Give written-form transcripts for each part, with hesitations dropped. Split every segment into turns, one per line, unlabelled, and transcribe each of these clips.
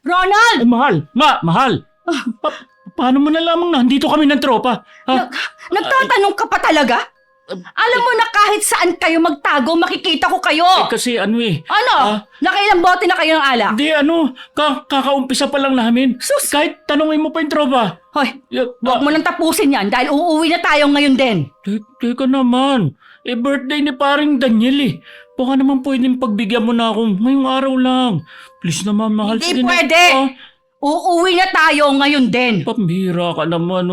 Ronald!
Mahal! Paano mo nalamang nandito kami ng tropa?
Nagtatanong ka pa talaga? Alam mo na kahit saan kayo magtago, makikita ko kayo.
Kasi
Ano? Nakailang bote na kayo ng alak?
Hindi kakaumpisa pa lang namin.
Sus!
Kahit tanungin mo pa yung tropa.
Hoy, huwag mo nang tapusin yan dahil uuwi na tayo ngayon din.
Teka naman, birthday ni paring Daniel eh. Baka naman pwedeng pagbigyan mo na ako ngayong araw lang. Please naman, mahal.
Hindi pwede! Uuwi na tayo ngayon din.
Pambira ka naman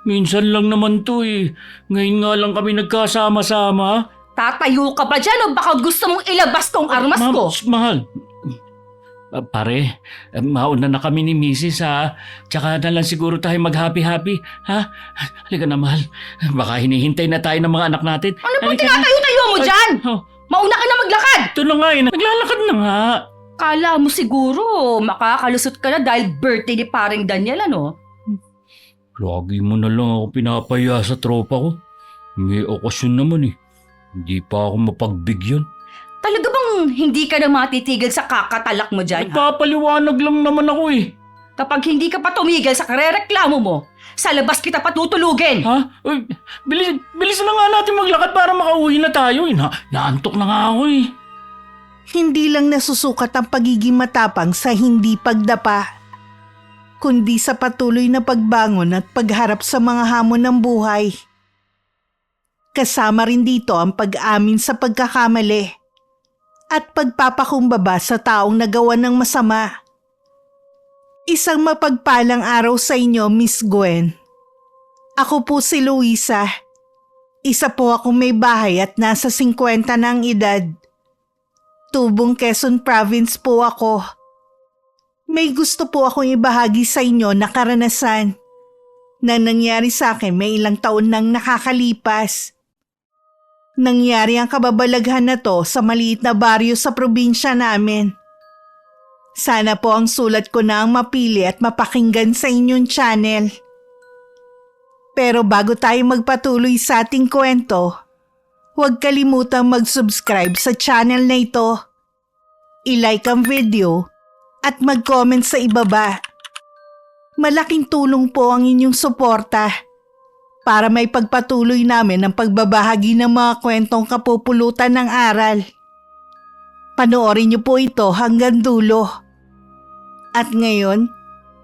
Minsan lang naman to eh. Ngayon nga lang kami nagkasama-sama.
Tatayo ka ba dyan o baka gusto mong ilabas tong armas ko?
Mahal. Pare, mauna na kami ni Mrs. ha. Tsaka na lang siguro tayo mag-happy-happy. Ha? Halika na, mahal. Baka hinihintay na tayo ng mga anak natin.
Ano ba tinatayo-tayo mo dyan? Mauna ka na maglakad.
Ito na nga naglalakad na nga.
Kala mo siguro makakalusot ka na dahil birthday ni paring Daniel, ano?
Lagi mo na lang ako pinapaya sa tropa ko. May okasyon naman eh. Hindi pa ako mapagbigyan.
Talaga bang hindi ka na matitigil sa kakatalak mo dyan?
Nagpapaliwanag lang naman ako eh.
Kapag hindi ka pa tumigil sa karereklamo mo, sa labas kita patutulugin.
Ha? Uy, bilis na nga natin maglakad para makauwi na tayo eh. Naantok na nga ako eh.
Hindi lang nasusukat ang pagiging matapang sa hindi pagdapa, kundi sa patuloy na pagbangon at pagharap sa mga hamon ng buhay. Kasama rin dito ang pag-amin sa pagkakamali at pagpapakumbaba sa taong nagawa ng masama. Isang mapagpalang araw sa inyo, Miss Gwen. Ako po si Luisa. Isa po akong may bahay at nasa 50 na ang edad. Tubong Quezon Province po ako. May gusto po akong ibahagi sa inyo na karanasan na nangyari sa akin may ilang taon nang nakakalipas. Nangyari ang kababalaghan na to sa maliit na baryo sa probinsya namin. Sana po ang sulat ko na ang mapili at mapakinggan sa inyong channel. Pero bago tayo magpatuloy sa ating kwento, huwag kalimutang mag-subscribe sa channel na ito, i-like ang video at mag-comment sa ibaba. Malaking tulong po ang inyong suporta para may pagpatuloy namin ang pagbabahagi ng mga kwentong kapupulutan ng aral. Panoorin niyo po ito hanggang dulo. At ngayon,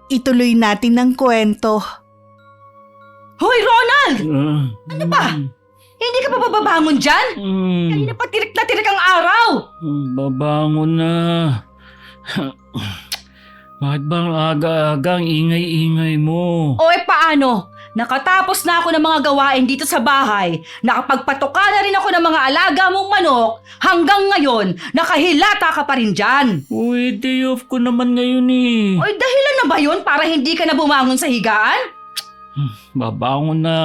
ituloy natin ang kwento.
Hoy, Ronald! Ano ba? Hindi ka pa babangon dyan? Kanina pa tirik na tirik ang araw.
Babangon na. Bakit bang aga-aga ang ingay-ingay mo?
O paano? Nakatapos na ako ng mga gawain dito sa bahay. Nakapagpatoka na rin ako ng mga alaga mong manok. Hanggang ngayon, nakahilata ka pa rin dyan.
Uy, day off ko naman ngayon eh.
Oy, dahilan na ba yun para hindi ka na bumangon sa higaan?
Babangon na.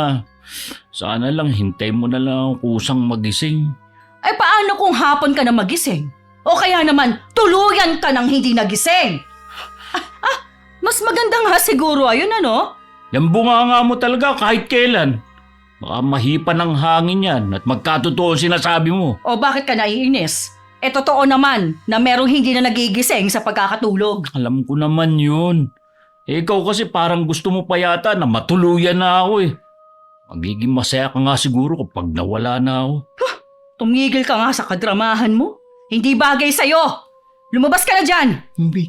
Sana lang hintay mo na lang ang kusang magising.
Ay paano kung hapon ka na magising? O kaya naman tuluyan ka nang hindi nagising? Mas maganda nga siguro ayun ano?
Yan bunganga mo talaga kahit kailan. Baka mahipan ng hangin yan at magkatotoo sinasabi mo.
O bakit ka naiinis? Totoo naman na merong hindi na nagigising sa pagkakatulog.
Alam ko naman yun. Ikaw kasi parang gusto mo pa yata na matuluyan na ako eh. Magiging masaya ka nga siguro kapag nawala na ako.
Tumigil ka nga sa kadramahan mo. Hindi bagay sa'yo. Lumabas ka na dyan.
Hindi.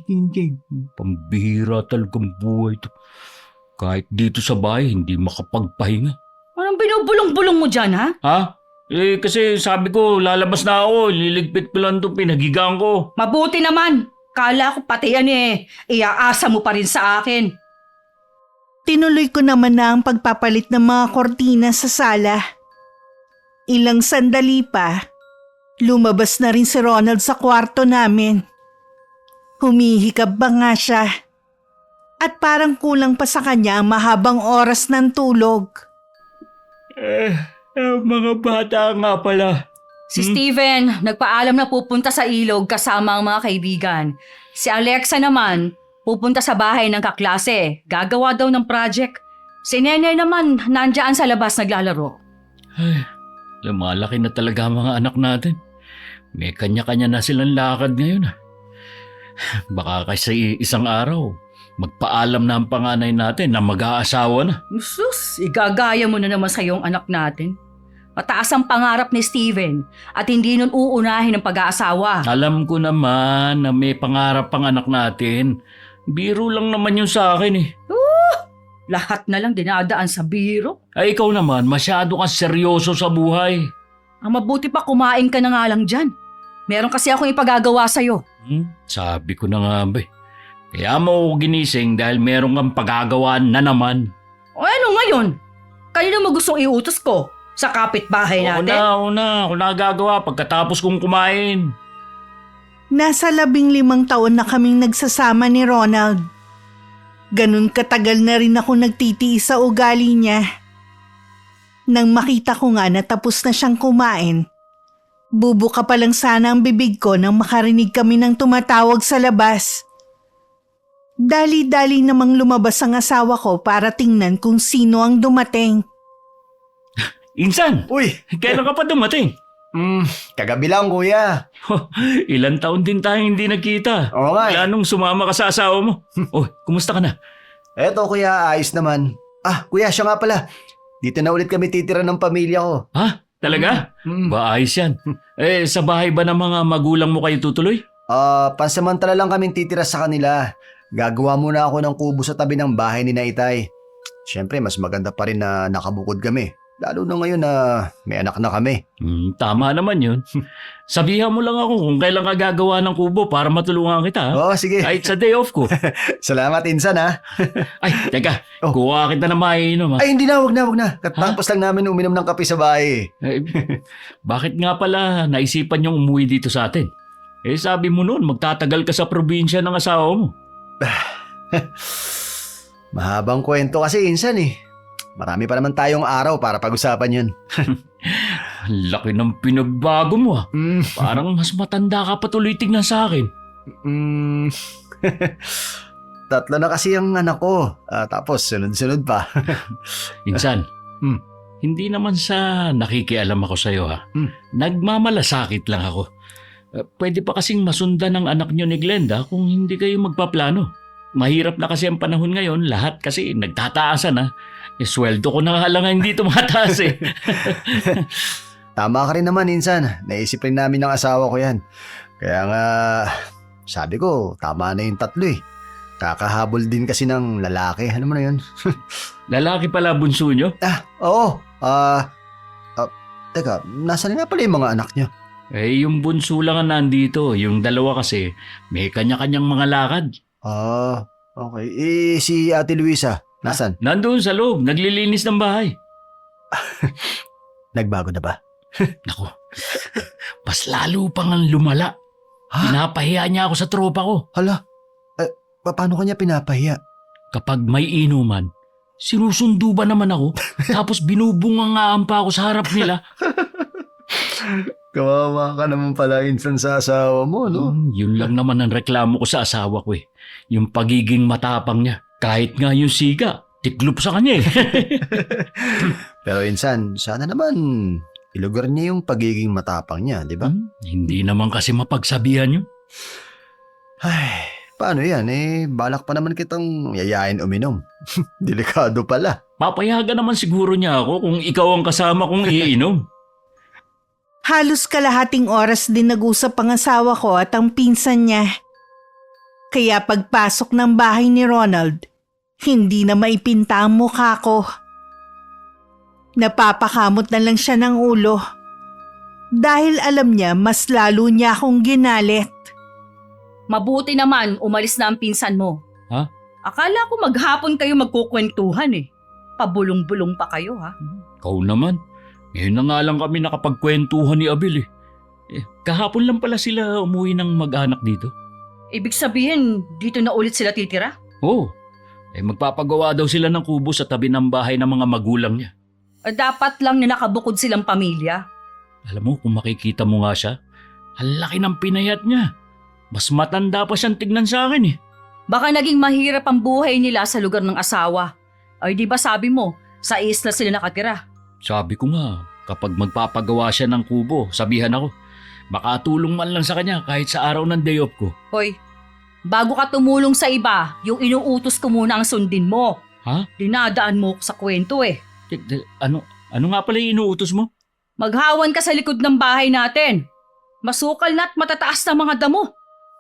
Pambihira talagang buhay to. Kahit dito sa bahay, hindi makapagpahinga.
Anong binubulong-bulong mo dyan, ha?
Ha? Kasi sabi ko, lalabas na ako. Liligpit ko lang itong pinagigaan ko.
Mabuti naman. Kala ko pati yan iaasa mo pa rin sa akin.
Tinuloy ko naman na ang pagpapalit ng mga kortina sa sala. Ilang sandali pa, lumabas na rin si Ronald sa kwarto namin. Humihikab ba nga siya? At parang kulang pa sa kanya ang mahabang oras ng tulog.
Mga bata nga pala.
Si Steven, nagpaalam na pupunta sa ilog kasama ang mga kaibigan. Si Alexa naman, pupunta sa bahay ng kaklase. Gagawa daw ng project. Si Nenay naman, nandyan sa labas naglalaro.
Ay, lumalaki na talaga ang mga anak natin. May kanya-kanya na silang lakad ngayon. Baka kasi isang araw, magpaalam na ang panganay natin na mag-aasawa na.
Sus, igagaya mo na naman sa iyong anak natin. Mataas ang pangarap ni Steven at hindi nun uunahin ang pag-aasawa.
Alam ko naman na may pangarap pang anak natin. Biro lang naman yun sa akin eh.
Lahat na lang dinadaan sa biro.
Ay ikaw naman, masyado kang seryoso sa buhay.
Ang mabuti pa kumain ka na nga lang dyan. Meron kasi akong ipagagawa sa'yo.
Sabi ko na nga ba eh. Kaya mo ako ginising dahil meron kang pagagawa na naman.
O ano ngayon? Kanino mo gustong iutos ko? Sa kapitbahay natin?
Ako nagagawa pagkatapos kong kumain.
Nasa 15 taon na kaming nagsasama ni Ronald. Ganun katagal na rin ako nagtitiis sa ugali niya. Nang makita ko nga na tapos na siyang kumain, bubuka pa lang sana ang bibig ko nang makarinig kami ng tumatawag sa labas. Dali-dali namang lumabas ang asawa ko para tingnan kung sino ang dumating.
Insan,
Uy!
kailan ka pa dumating?
Kagabi lang, kuya.
Ilan taon din tayong hindi nagkita.
Oo nga eh.
Wala nung sumama ka sa asawa mo. Kumusta ka na?
Eto, kuya, ayos naman. Kuya, siya nga pala. Dito na ulit kami titira ng pamilya ko.
Ha? Talaga? Ba ayos yan. Sa bahay ba ng mga magulang mo kayo tutuloy?
Pansamantala lang kaming titira sa kanila. Gagawa muna ako ng kubo sa tabi ng bahay ni Naitay. Siyempre, mas maganda pa rin na nakabukod kami. Lalo na ngayon na may anak na kami.
Tama naman yun. Sabihan mo lang ako kung kailan ka gagawa ng kubo para matulungan kita.
Oo, sige.
Kahit sa day off ko.
Salamat, Insan, ha?
Ay, teka.
Oh.
Kuha kita na maiinom.
Ay, hindi na, wag na. Katapos lang namin uminom ng kape sa bahay.
Bakit nga pala naisipan yung umuwi dito sa atin? Sabi mo noon, magtatagal ka sa probinsya ng asawa mo.
Mahabang kwento kasi, Insan, eh. Marami pa naman tayong araw para pag-usapan yun.
Laki ng pinagbago mo ah. Parang mas matanda ka pa tuloy tignan sa akin.
Tatlo na kasi ang anak ko. Tapos sunod-sunod pa.
Insan, hindi naman sa nakikialam ako sa'yo ha. Nagmamalasakit lang ako. Pwede pa kasing masundan ng anak niyo ni Glenda kung hindi kayo magpaplano. Mahirap na kasi ang panahon ngayon, lahat kasi nagtataasan ha. Sweldo ko na nga lang hindi tumataas eh.
Tama ka rin naman, Insan. Naisip rin namin ng asawa ko yan. Kaya nga, sabi ko, tama na yung tatlo eh. Kakahabol din kasi ng lalaki. Alam mo na yun?
Lalaki pala bunso nyo?
Oo. Teka, nasaan nga pala yung mga anak niyo?
Yung bunso lang ang nandito. Yung dalawa kasi, may kanya-kanyang mga lakad.
Okay. Si Ate Luisa, nasaan?
Nandoon sa loob, naglilinis ng bahay.
Nagbago na ba?
Naku, mas lalo pang ang lumala. Pinapahiya niya ako sa tropa ko.
Hala, paano kanya pinapahiya?
Kapag may inuman, sinusundo ba naman ako? Tapos binubungangaan pa ako sa harap nila.
Kawawa ka naman pala, Insan, sa asawa mo, no?
Yun lang naman ang reklamo ko sa asawa ko eh. Yung pagiging matapang niya. Kahit nga yung siga, tiklop sa kanya eh.
Pero Insan, sana naman ilugar niya yung pagiging matapang niya, di ba?
Hindi naman kasi mapagsabihan yun.
Ay, paano yan? Balak pa naman kitang yayain uminom. Delikado pala.
Papayagan naman siguro niya ako kung ikaw ang kasama kong iinom.
Halos kalahating oras din nag-usap ang asawa ko at ang pinsan niya. Kaya pagpasok ng bahay ni Ronald, hindi na maipinta ang mukha ko. Napapakamot na lang siya ng ulo. Dahil alam niya mas lalo niya akong ginalit.
Mabuti naman, umalis na ang pinsan mo.
Ha?
Akala ko maghapon kayo magkukwentuhan eh. Pabulong-bulong pa kayo ha.
Ikaw naman. Ngayon na nga lang kami nakapagkwentuhan ni Abel eh. Kahapon lang pala sila umuwi ng mag-anak dito.
Ibig sabihin, dito na ulit sila titira?
Oo. Magpapagawa daw sila ng kubo sa tabi ng bahay ng mga magulang niya.
Dapat lang na nakabukod silang pamilya.
Alam mo, kung makikita mo nga siya, ang laki ng pinayat niya. Mas matanda pa siyang tignan sa akin eh.
Baka naging mahirap ang buhay nila sa lugar ng asawa. Ay di ba sabi mo, sa isla sila nakatira?
Sabi ko nga, kapag magpapagawa siya ng kubo, sabihan ako, makatulong man lang sa kanya kahit sa araw ng day off ko.
Hoy, Bago ka tumulong sa iba, yung inuutos ko muna ang sundin mo.
Ha?
Dinadaan mo ko sa kwento eh.
Ano nga pala yung inuutos mo?
Maghawan ka sa likod ng bahay natin. Masukal na at matataas na mga damo.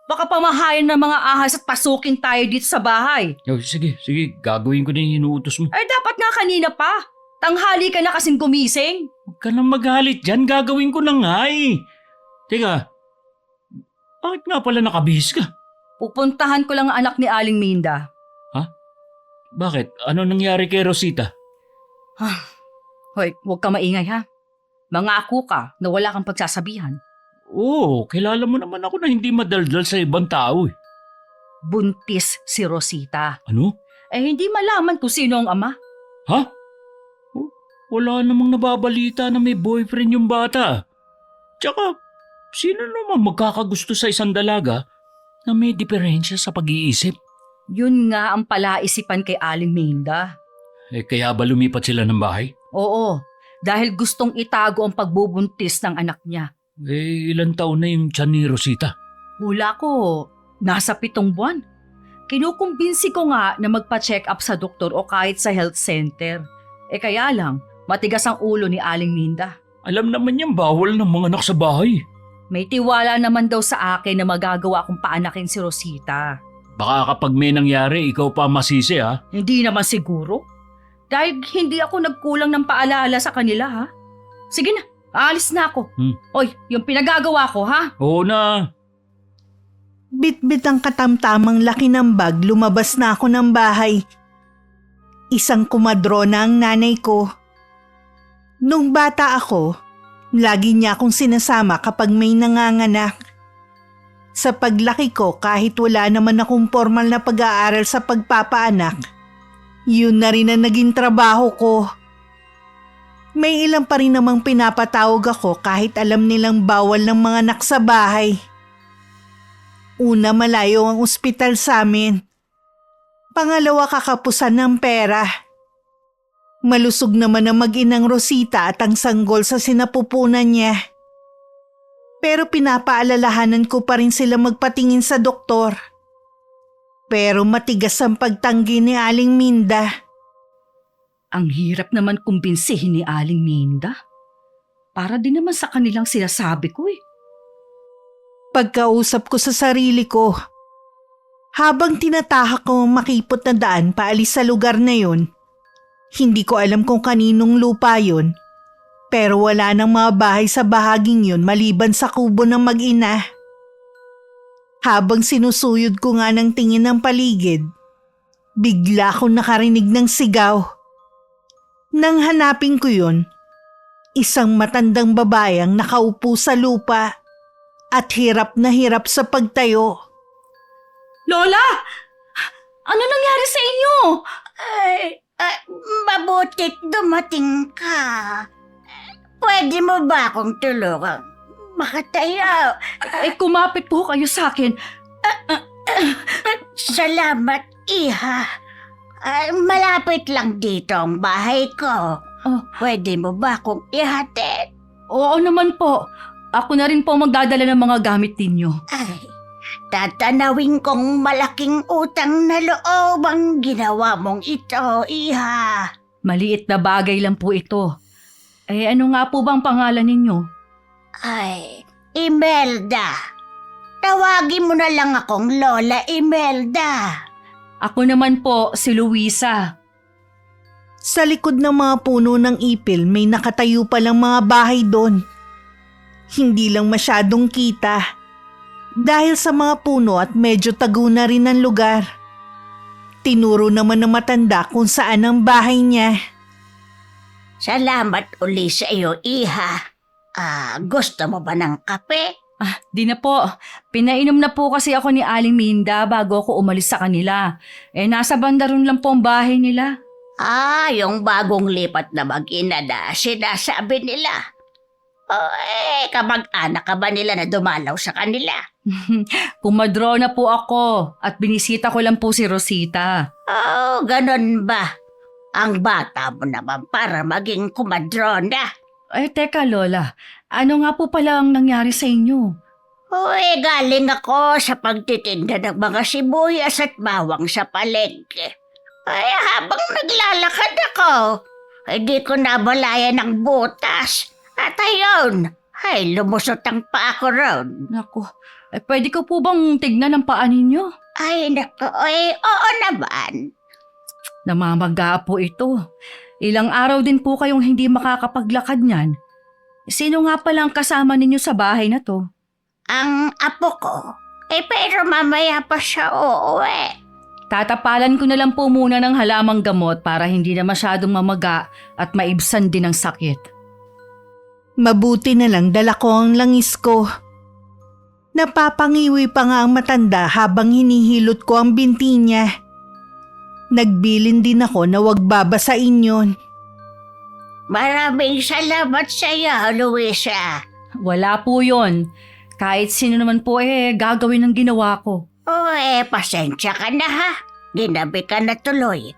Baka pamahayan ng mga ahas at pasukin tayo dito sa bahay.
Sige, gagawin ko na yung inuutos mo.
Ay dapat nga kanina pa. Tanghali ka na kasing gumising.
Huwag ka nang magalit dyan, gagawin ko na nga eh. Teka, bakit nga pala nakabihis ka?
Pupuntahan ko lang ang anak ni Aling Minda.
Bakit? Ano nangyari kay Rosita?
Hoy, huwag ka maingay ha. Mangako ka na wala kang pagsasabihan.
Oo, kilala mo naman ako na hindi madaldal sa ibang tao eh.
Buntis si Rosita.
Ano?
Hindi malaman kung sino ang ama.
Ha? Wala namang nababalita na may boyfriend yung bata. Tsaka, sino naman magkakagusto sa isang dalaga na may diferensya sa pag-iisip?
Yun nga ang palaisipan kay Aling Minda.
Kaya ba lumipat sila ng bahay?
Oo, dahil gustong itago ang pagbubuntis ng anak niya.
Ilang taon na yung tiyan ni Rosita?
Hula ko, nasa 7 buwan. Kinukumbinsi ko nga na magpa-check up sa doktor o kahit sa health center. Kaya lang, matigas ang ulo ni Aling Minda.
Alam naman niyang bawal ng mga anak sa bahay.
May tiwala naman daw sa akin na magagawa kong paanakin si Rosita.
Baka kapag may nangyari, ikaw pa masisi ha?
Hindi naman siguro. Dahil hindi ako nagkulang ng paalala sa kanila ha. Sige na, aalis na ako. Oy, yung pinagagawa ko ha.
Oo na.
Bitbit ang katamtamang laki ng bag, lumabas na ako ng bahay. Isang kumadrona ang nanay ko. Nung bata ako, lagi niya akong sinasama kapag may nanganganak. Sa paglaki ko, kahit wala naman akong formal na pag-aaral sa pagpapaanak, yun na rin ang naging trabaho ko. May ilang pa rin namang pinapatawag ako kahit alam nilang bawal ng mga anak sa bahay. Una, malayo ang ospital sa amin. Pangalawa, kakapusan ng pera. Malusog naman ang mag-inang Rosita at ang sanggol sa sinapupunan niya. Pero pinapaalalahanan ko pa rin sila magpatingin sa doktor. Pero matigas ang pagtanggi ni Aling Minda.
Ang hirap naman kumbinsihin ni Aling Minda. Para din naman sa kanilang sinasabi ko eh.
Pagkausap ko sa sarili ko, habang tinatahak ko ang makipot na daan paalis sa lugar na yun, hindi ko alam kung kaninong lupa yun. Pero wala nang mga bahay sa bahaging yun maliban sa kubo ng mag-ina. Habang sinusuyod ko nga ng tingin ng paligid, bigla akong nakarinig ng sigaw. Nang hanapin ko yun, isang matandang babayang nakaupo sa lupa at hirap na hirap sa pagtayo.
Lola! Ano nangyari sa inyo?
Mabutit dumating ka. Pwede mo ba akong tulungan? Makatayo.
Kumapit po kayo sa akin.
Salamat, Iha. Malapit lang dito ang bahay ko. Pwede mo ba akong ihatid?
Oo naman po. Ako na rin po magdadala ng mga gamit ninyo.
Tatanawin kong malaking utang na loob ang ginawa mong ito, Iha.
Maliit na bagay lang po ito. Ano nga po bang pangalan ninyo?
Imelda. Tawagin mo na lang akong Lola Imelda.
Ako naman po si Luisa.
Sa likod ng mga puno ng ipil may nakatayo palang mga bahay doon. Hindi lang masyadong kita. Dahil sa mga puno at medyo tago na rin ang lugar. Tinuro naman ng matanda kung saan ang bahay niya.
Salamat uli sa iyo, Iha. Gusto mo ba ng kape?
Di na po. Pinainom na po kasi ako ni Aling Minda bago ako umalis sa kanila. Nasa banda ron lang po ang bahay nila.
Yung bagong lipat na mag-ina na sinasabi nila. Kamag-anak ka ba nila na dumalaw sa kanila?
Kumadro na po ako at binisita ko lang po si Rosita.
Ganon ba? Ang bata mo naman para maging kumadrona.
Teka Lola, ano nga po pala ang nangyari sa inyo?
Uy, galing ako sa pagtitinda ng mga sibuyas at bawang sa palengke. Ay, habang naglalakad ako, hindi ko nabalayan ng butas. At ayun, ay lumusot ang paa ko ron.
Naku, pwede ko po bang tignan ang paa ninyo?
Ay, naku, ay, oo naman.
Namamaga po ito. Ilang araw din po kayong hindi makakapaglakad niyan. Sino nga pala ang kasama ninyo sa bahay na to?
Ang apo ko, pero mamaya pa siya uuwi.
Tatapalan ko na lang po muna ng halamang gamot para hindi na masyadong mamaga at maibsan din ang sakit.
Mabuti na lang dala ko ang langis ko. Napapangiwi pa nga ang matanda habang hinihilot ko ang binti niya. Nagbilin din ako na wag babasain yun.
Maraming salamat sa iyo, Luisa.
Wala po yon. Kahit sino naman po gagawin ang ginawa ko.
Pasensya ka na ha. Ginabi ka na tuloy.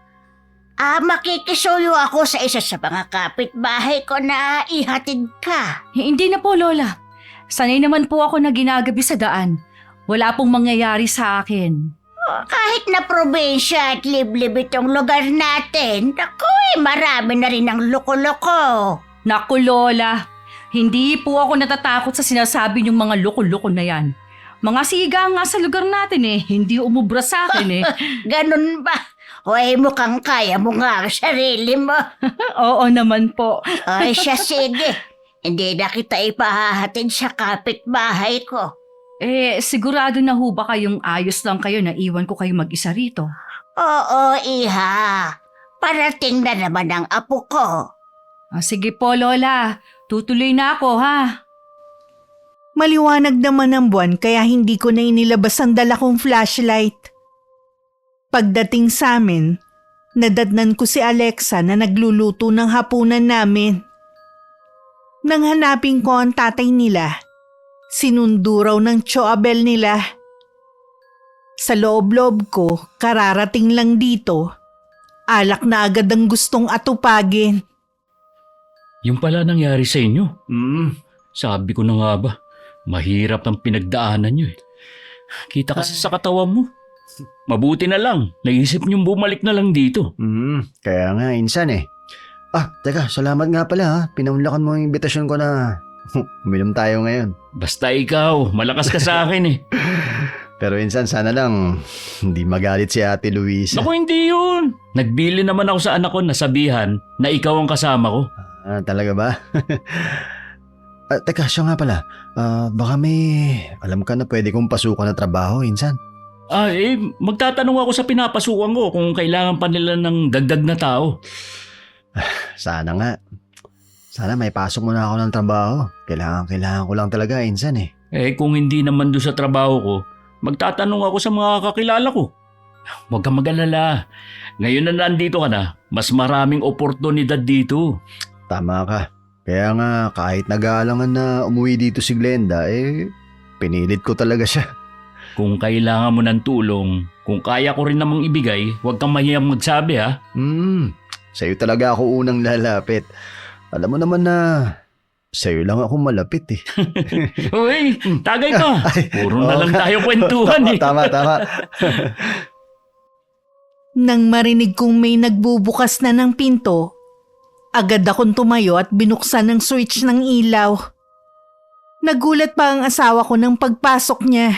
Makikisuyo ako sa isa sa mga kapitbahay ko na ihatid ka.
Hindi na po, Lola. Sanay naman po ako na ginagabi sa daan. Wala pong mangyayari sa akin.
Kahit na probinsya at liblib itong lugar natin, marami na rin ang loko-loko.
Naku, Lola. Hindi po ako natatakot sa sinasabi niyong mga loko-loko na yan. Mga siga nga sa lugar natin hindi umubra sa akin
Ganun ba? Mukhang kaya mo nga ang sarili mo.
Oo naman po.
Siya sige. Hindi na kita ipahahatid sa kapitbahay ko.
Sigurado na ho ba kayong ayos lang kayo na iwan ko kayo mag-isa rito?
Oo, iha. Parating na naman ang apo ko.
Sige po, Lola. Tutuloy na ako, ha?
Maliwanag naman ang buwan kaya hindi ko na inilabas ang dala kong flashlight. Pagdating sa amin, nadatnan ko si Alexa na nagluluto ng hapunan namin. Nang hanapin ko ang tatay nila, sinundo raw ng tsoabel nila. Sa loob-loob ko, kararating lang dito, alak na agad ang gustong atupagin.
Yung pala nangyari sa inyo. Sabi ko na nga ba, mahirap ang pinagdaanan nyo Kita kasi sa katawan mo. Mabuti na lang, naisip niyong bumalik na lang dito.
Kaya nga, insan Teka, salamat nga pala ha. Pinaunlakan mo yung imbitasyon ko na uminom tayo ngayon.
Basta ikaw, malakas ka sa akin
Pero insan, sana lang hindi magalit si Ate Luisa.
Naku, hindi yun. Nagbili naman ako sa anak ko na sabihan na ikaw ang kasama ko.
Talaga ba? Teka, siya nga pala. Baka may alam ka na pwede kong pasukan na trabaho, insan.
Magtatanong ako sa pinapasukan ko kung kailangan pa nila ng dagdag na tao.
Sana nga. Sana may pasok mo na ako ng trabaho. Kailangan ko lang talaga, insan
Kung hindi naman doon sa trabaho ko, magtatanong ako sa mga kakilala ko. Huwag kang mag-alala. Ngayon na nandito ka na, mas maraming oportunidad dito.
Tama ka. Kaya nga, kahit nag-aalangan na umuwi dito si Glenda, pinilit ko talaga siya.
Kung kailangan mo ng tulong, kung kaya ko rin namang ibigay, huwag kang mahiyang magsabi ha.
Sa'yo talaga ako unang lalapit. Alam mo naman na sa'yo lang ako malapit
Uy, tagay ka. Puro na lang tayo kwentuhan
Tama.
Nang marinig kong may nagbubukas na ng pinto, agad akong tumayo at binuksan ang switch ng ilaw. Nagulat pa ang asawa ko nang pagpasok niya.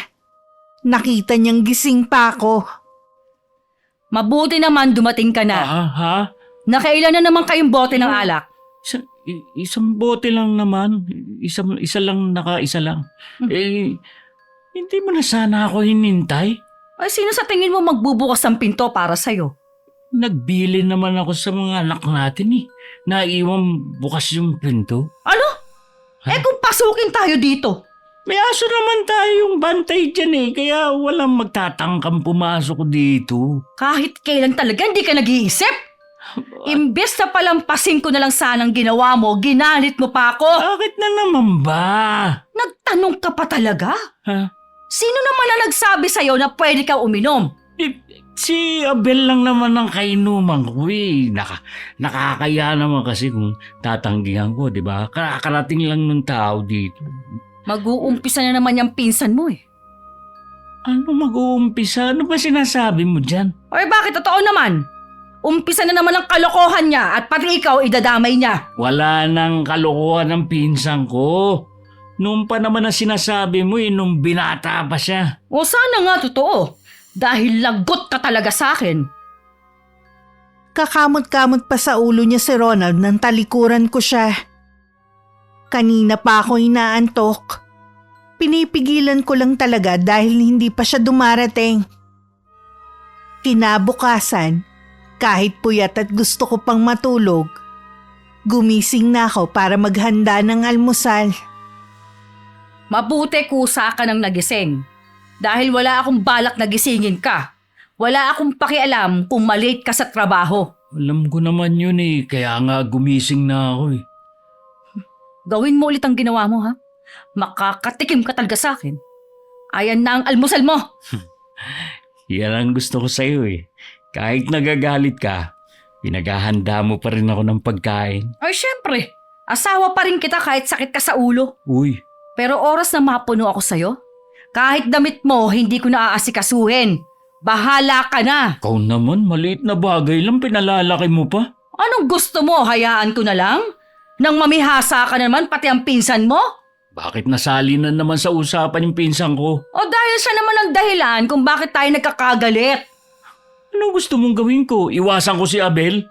Nakita niyang gising pa ako.
Mabuti naman dumating ka na.
Ha?
Nakailan na naman kayong bote ng alak?
Isang bote lang naman. Isa lang, naka-isa lang. Hindi mo na sana ako hinintay.
Ay, sino sa tingin mo magbubukas ng pinto para sa'yo?
Nagbili naman ako sa mga anak natin Naiwan bukas yung pinto.
Ano? Kung pasukin tayo dito.
May aso naman tayong bantay dyan kaya walang magtatangkang pumasok dito.
Kahit kailan talaga hindi ka nag-iisip? Imbes na palampasin ko na lang sanang ginawa mo, ginalit mo pa ako.
Bakit na naman ba?
Nagtanong ka pa talaga?
Ha?
Sino naman na nagsabi sa'yo na pwede ka uminom?
Si Abel lang naman ang kainuman ko nakakaya naman kasi kung tatanggihan ko, di ba? Kakarating lang ng tao dito.
Mag-uumpisa na naman yung pinsan mo eh.
Ano mag-uumpisa? Ano ba sinasabi mo dyan?
Oy, bakit? Totoo naman. Umpisa na naman ang kalokohan niya at pati ikaw idadamay niya.
Wala nang kalokohan ng pinsan ko. Noon pa naman ang sinasabi mo nung binata pa siya.
O sana nga totoo. Dahil lagot ka talaga sa akin.
Kakamot-kamot pa sa ulo niya si Ronald nang talikuran ko siya. Kanina pa ako inaantok. Pinipigilan ko lang talaga dahil hindi pa siya dumarating. Kinabukasan, kahit puyat at gusto ko pang matulog, gumising na ako para maghanda ng almusal.
Mabuti kusa ka ng nagising. Dahil wala akong balak na gisingin ka. Wala akong pakialam kung malate ka sa trabaho.
Alam ko naman yun kaya nga gumising na ako
Gawin mo ulit ang ginawa mo ha. Makakatikim ka talaga sa akin. Ayan na ang almusal mo.
Yan ang gusto ko sa'yo Kahit nagagalit ka, pinaghahanda mo pa rin ako ng pagkain.
Ay syempre, asawa pa rin kita kahit sakit ka sa ulo.
Uy,
Pero oras na mapuno ako sa'yo, kahit damit mo hindi ko na aasikasuhin. Bahala ka na.
ikaw naman, maliit na bagay lang pinalalaki mo pa.
Anong gusto mo? Hayaan ko na lang? Nang mamihasa ka na naman pati ang pinsan mo?
Bakit nasali na naman sa usapan yung pinsan ko?
O dahil siya naman ang dahilan kung bakit tayo nagkakagalit.
Ano gusto mong gawin ko? Iwasan ko si Abel?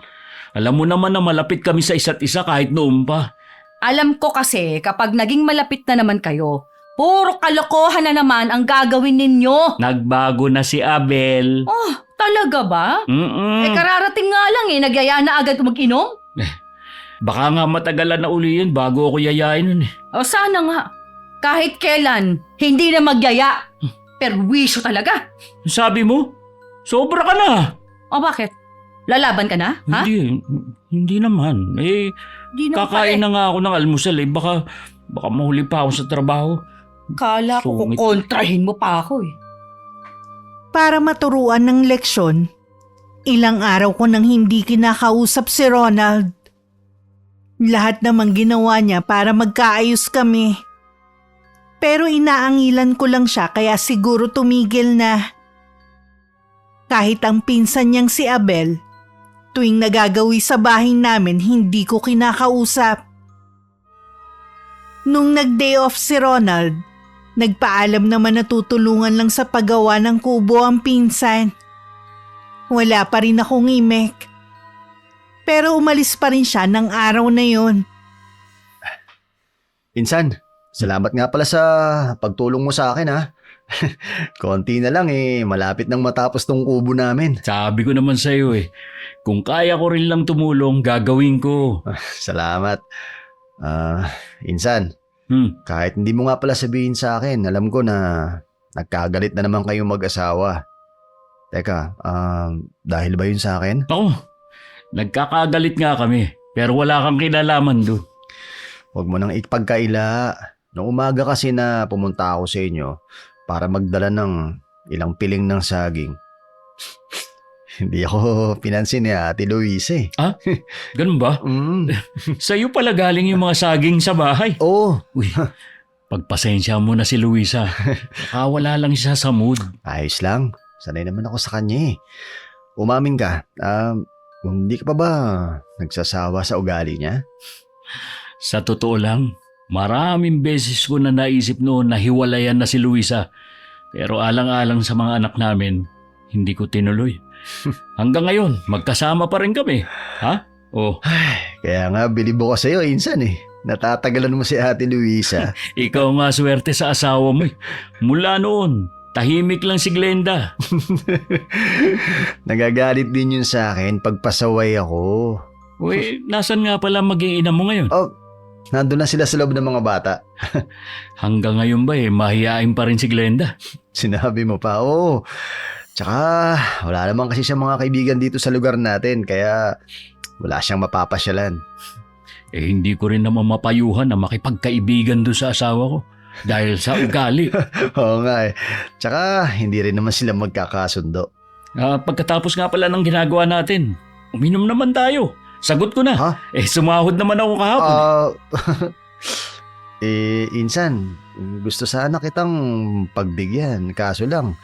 Alam mo naman na malapit kami sa isa't isa kahit noon pa.
Alam ko kasi kapag naging malapit na naman kayo, puro kalokohan na naman ang gagawin ninyo.
Nagbago na si Abel.
Oh, talaga ba? Kararating nga lang nagyaya na agad mag-inom.
Baka nga matagalan na uli yun bago ako yayain nun
O sana nga, kahit kailan, hindi na magyaya. Perwisyo talaga.
Sabi mo? Sobra ka na.
O bakit? Lalaban ka na? Ha?
Hindi naman.
Di naman
Kakain
pala
na nga ako ng almusal Baka mahuli pa ako sa trabaho.
Kala ko
Sungit.
kukontrahin mo pa ako
Para maturuan ng leksyon, ilang araw ko nang hindi kinakausap si Ronald. Lahat namang ginawa niya para magkaayos kami. Pero inaangilan ko lang siya kaya siguro tumigil na. Kahit ang pinsan niyang si Abel, tuwing nagagawi sa bahay namin hindi ko kinakausap. Nung nag-day off si Ronald, nagpaalam naman na tutulungan lang sa paggawa ng kubo ang pinsan. Wala pa rin akong imek. Pero umalis pa rin siya ng araw na yon.
Insan, salamat nga pala sa pagtulong mo sa akin ha. Konti na lang malapit nang matapos tong kubo namin.
Sabi ko naman sa'yo kung kaya ko rin lang tumulong, gagawin ko.
Salamat. Insan, kahit hindi mo nga pala sabihin sa akin, alam ko na nagkagalit na naman kayong mag-asawa. Teka, dahil ba yun sa akin?
Ako, nagkakagalit nga kami, pero wala kang kinalaman do.
Huwag mo nang ipagkaila. Noong umaga kasi na pumunta ako sa inyo para magdala ng ilang piling ng saging. Hindi ako pinansin ni Ate Luisa
Ganun ba? Sa'yo pala galing yung mga saging sa bahay.
Oo.
Uy, pagpasensya mo na si Luisa. Baka wala lang siya sa mood.
Ayos lang. Sanay naman ako sa kanya Umamin ka. Hindi ka pa ba nagsasawa sa ugali niya?
Sa totoo lang, maraming beses ko na naisip noon na hiwalayan na si Luisa. Pero alang-alang sa mga anak namin, hindi ko tinuloy. Hanggang ngayon, magkasama pa rin kami. Ha? Oh,
Kaya nga, bilib ako sa'yo, Insan Natatagalan mo si Ate Luisa.
ikaw nga swerte sa asawa mo Mula noon, tahimik lang si Glenda.
Nagagalit din yun sa akin pag pasaway ako.
Uy, nasan nga pala mag-iina mo ngayon?
Nandun na sila sa loob ng mga bata.
Hanggang ngayon ba mahihain pa rin si Glenda?
Sinabi mo pa, oo. Tsaka, wala naman kasi siyang mga kaibigan dito sa lugar natin, kaya wala siyang mapapasyalan.
Hindi ko rin naman mapayuhan na makipagkaibigan doon sa asawa ko. Dahil sa ugali.
Oo nga Tsaka, hindi rin naman sila magkakasundo.
Pagkatapos nga pala ng ginagawa natin, uminom naman tayo. Sagot ko na.
Ha?
Sumahod naman ako kahapon.
Insan, gusto sana kitang pagbigyan. Kaso lang,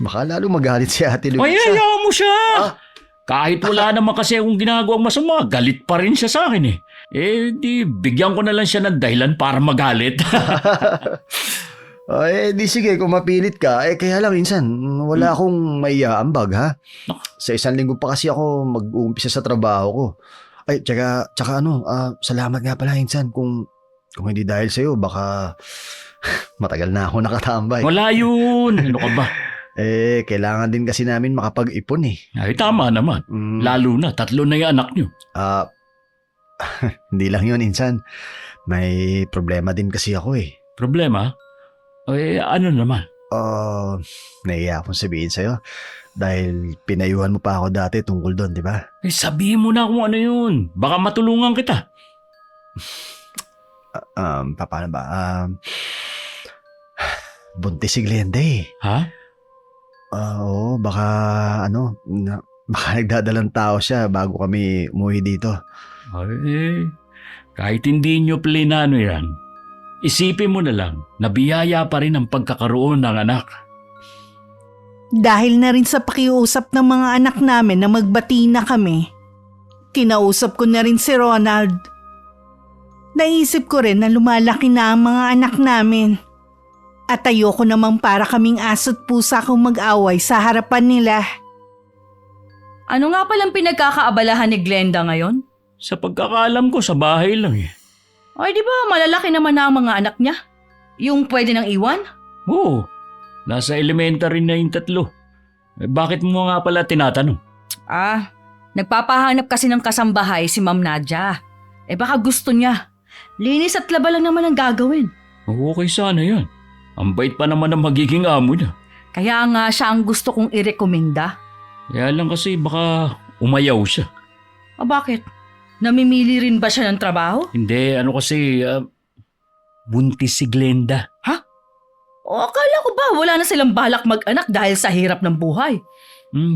baka lalo magalit si Ate
Ay,
Luisa.
ayaw mo siya!
Ah.
Kahit wala naman kasi akong ginagawang masama, galit pa rin siya sa akin eh. Di bigyan ko na lang siya ng dahilan para magalit.
Di sige, kung mapilit ka. Kaya lang, insan, wala akong maiaambag, ha? Sa 1 linggo pa kasi ako mag-uumpisa sa trabaho ko. Tsaka salamat nga pala, insan. Kung hindi dahil sa'yo, baka matagal na ako nakatambay.
Wala yun! Ano ka ba?
Kailangan din kasi namin makapag-ipon eh.
Ay, tama naman. Lalo na, 3 na yung anak niyo.
Hindi lang yun, insan. May problema din kasi ako eh.
Problema? Ano naman?
Naiya akong sabihin sa'yo. Dahil pinayuhan mo pa ako dati tungkol doon, di ba?
Sabihin mo na kung ano yun. Baka matulungan kita.
Paano ba? Buntis si Glenda eh.
Ha?
Oo, baka baka nagdadalang tao siya bago kami umuwi dito.
Ay, kahit hindi nyo plinano yan, isipin mo na lang na biyaya pa rin ang pagkakaroon ng anak.
Dahil na rin sa pakiusap ng mga anak namin na magbati na kami, kinausap ko na rin si Ronald. Naisip ko rin na lumalaki na ang mga anak namin. At ayoko namang para kaming aso't pusa kung mag-away sa harapan nila.
Ano nga palang pinagkakaabalahan ni Glenda ngayon?
Sa pagkakaalam ko, sa bahay lang eh.
Ay, di ba malalaki naman na ang mga anak niya? Yung pwede nang iwan?
Oo, nasa elementary na yung 3. Bakit mo nga pala tinatanong?
Nagpapahanap kasi ng kasambahay si Ma'am Nadia. Baka gusto niya. Linis at laba lang naman ang gagawin.
Okay sana yun. Ang bait pa naman ang magiging amo niya.
Kaya nga siya ang gusto kong irekomenda.
Kaya lang kasi baka umayaw siya.
Bakit? Namimili rin ba siya ng trabaho?
Hindi, kasi buntis si Glenda.
Akala ko ba wala na silang balak mag-anak dahil sa hirap ng buhay?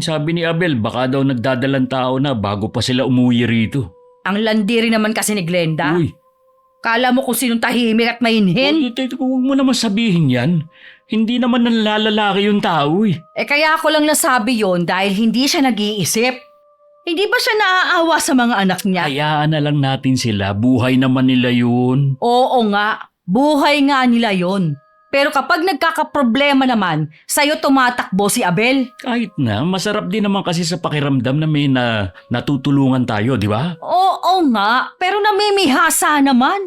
Sabi ni Abel, baka daw nagdadalang tao na bago pa sila umuwi rito.
Ang landi rin naman kasi ni Glenda.
Uy,
Kala mo kung sinong tahimik at mainhin?
huwag mo naman sabihin yan. Hindi naman nanlalalaki yung tao eh.
Kaya ako lang nasabi yon dahil hindi siya nag-iisip. Hindi ba siya naaawa sa mga anak niya?
Hayaan na lang natin sila. Buhay naman nila yun.
Oo nga, buhay nga nila yon. Pero kapag nagkakaproblema naman, sa'yo tumatakbo si Abel.
Kahit na, masarap din naman kasi sa pakiramdam na may natutulungan tayo, di ba?
Oo nga, pero namimihasa naman.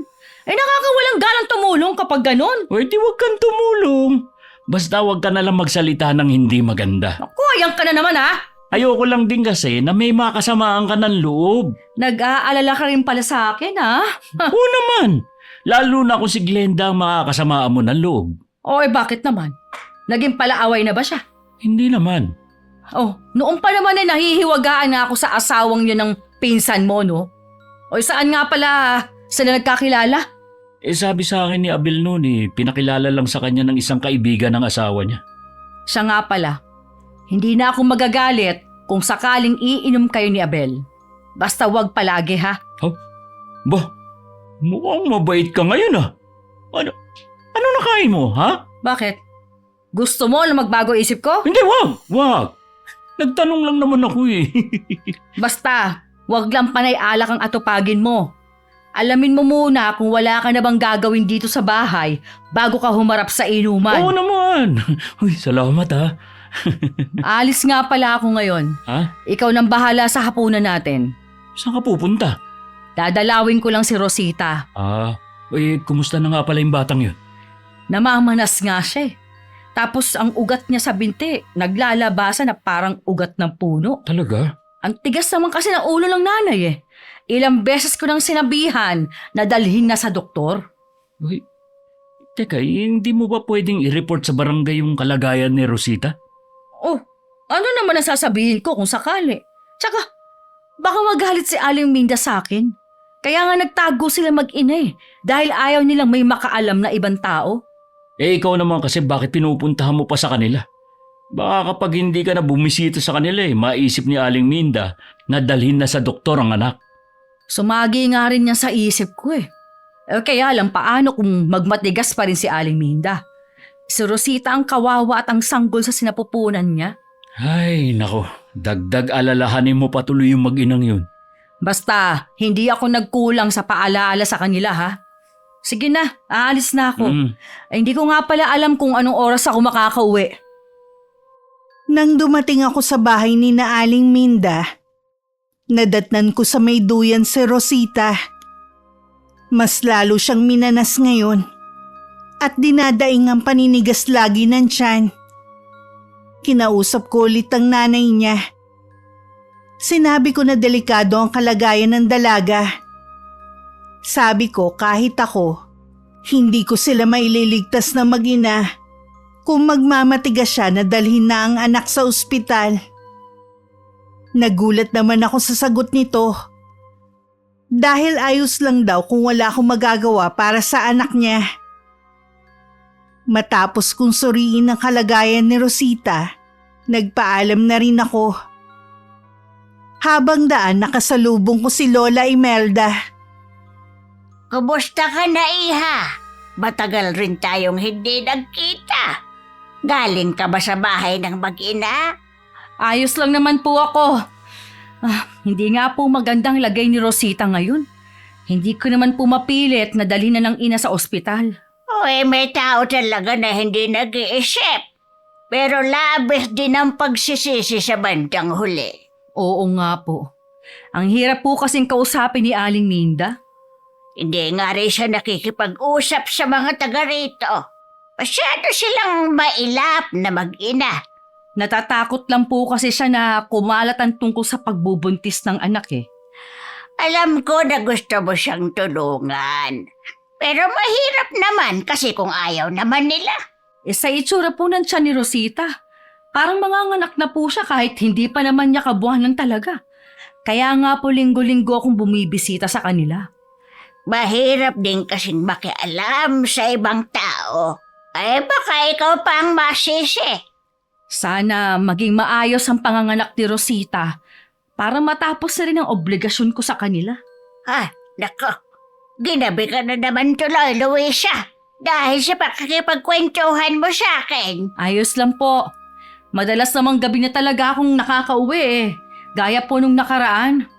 Nakakawalang ganang tumulong kapag ganun.
Di wag kang tumulong. Basta wag ka na lang magsalita ng hindi maganda.
Naku, ayan ka na naman ha.
Ayoko lang din kasi na may makasamaan ka ng loob.
Nag-aalala ka rin pala sa akin ha.
Oo naman. Lalo na kung si Glenda ang makakasamaan mo ng loob.
Bakit naman? Naging palaaway na ba siya?
Hindi naman.
Noon pa naman nahihiwagaan na ako sa asawang yun ng pinsan mo, no? Saan nga pala sila nagkakilala?
Sabi sa akin ni Abel noon pinakilala lang sa kanya ng isang kaibigan ng asawa niya.
Siya nga pala. Hindi na ako magagalit kung sakaling iinom kayo ni Abel. Basta wag palagi ha.
Bah, mukhang mabait ka ngayon ah. Ano nakain mo, ha?
Bakit? Gusto mo na magbago isip ko?
Hindi, wag. Nagtanong lang naman ako eh.
Basta, wag lang panay alak ang atupagin mo. Alamin mo muna kung wala ka na bang gagawin dito sa bahay bago ka humarap sa inuman.
Oo naman. Uy, salamat ha.
Alis nga pala ako ngayon.
Ha?
Ikaw nang bahala sa hapunan natin.
Saan ka pupunta?
Dadalawin ko lang si Rosita.
Kumusta na nga pala yung batang yun?
Namamanas nga siya eh. Tapos ang ugat niya sa binti, naglalabasan na parang ugat ng puno.
Talaga?
Ang tigas naman kasi ng ulo ng nanay eh. Ilang beses ko nang sinabihan na dalhin na sa doktor.
Uy, teka, hindi mo ba pwedeng i-report sa barangay yung kalagayan ni Rosita?
Ano naman ang sasabihin ko kung sakali? Tsaka, baka magalit si Aling Minda sa akin. Kaya nga nagtago sila mag-ina dahil ayaw nilang may makaalam na ibang tao.
Ikaw naman kasi bakit pinupuntahan mo pa sa kanila? Baka kapag hindi ka na bumisita sa kanila maisip ni Aling Minda na dalhin na sa doktor ang anak.
Sumagi nga rin niya sa isip ko Kaya lang paano kung magmatigas pa rin si Aling Minda? Si Rosita ang kawawa at ang sanggol sa sinapupunan niya.
Ay, nako. Dagdag alalahanin mo patuloy yung mag-inang yun.
Basta, hindi ako nagkulang sa paalaala sa kanila ha. Sige na, aalis na ako. Ay, hindi ko nga pala alam kung anong oras ako makakauwi.
Nang dumating ako sa bahay ni na Aling Minda, nadatnan ko sa may duyan si Rosita. Mas lalo siyang minanas ngayon at dinadaing ang paninigas lagi ng tiyan. Kinausap ko ulit ang nanay niya. Sinabi ko na delikado ang kalagayan ng dalaga. Sabi ko kahit ako, hindi ko sila maililigtas na mag-ina kung magmamatigas siya na dalhin na ang anak sa ospital. Nagulat naman ako sa sagot nito. Dahil ayos lang daw kung wala akong magagawa para sa anak niya. Matapos kong suriin ang kalagayan ni Rosita, nagpaalam na rin ako. Habang daan nakasalubong ko si Lola Imelda.
Kumusta ka na, Iha? Matagal rin tayong hindi nagkita. Galing ka ba sa bahay ng mag-ina?
Ayos lang naman po ako. Hindi nga po magandang lagay ni Rosita ngayon. Hindi ko naman po mapilit na dalhin na ng ina sa ospital.
May tao talaga na hindi nag-iisip. Pero labis din ang pagsisisi sa bandang huli.
Oo nga po. Ang hirap po kasing kausapin ni Aling Minda.
Hindi nga rin siya nakikipag-usap sa mga taga rito. Masyado silang mailap na mag-ina.
Natatakot lang po kasi siya na kumalat ang tungkol sa pagbubuntis ng anak eh.
Alam ko na gusto mo siyang tulungan. Pero mahirap naman kasi kung ayaw naman nila.
Sa itsura po ng tiyan ni Rosita, parang manganganak na po siya kahit hindi pa naman niya kabuhanan talaga. Kaya nga po linggo-linggo akong bumibisita sa kanila.
Mahirap din kasing makialam sa ibang tao. Baka ikaw pa ang masisi.
Sana maging maayos ang panganganak ni Rosita para matapos na rin ang obligasyon ko sa kanila.
Nako. Ginabi ka na naman tuloy, Luisa. Dahil sa pakikipagkwentuhan mo sa akin.
Ayos lang po. Madalas namang gabi na talaga akong nakakauwi eh. Gaya po nung nakaraan.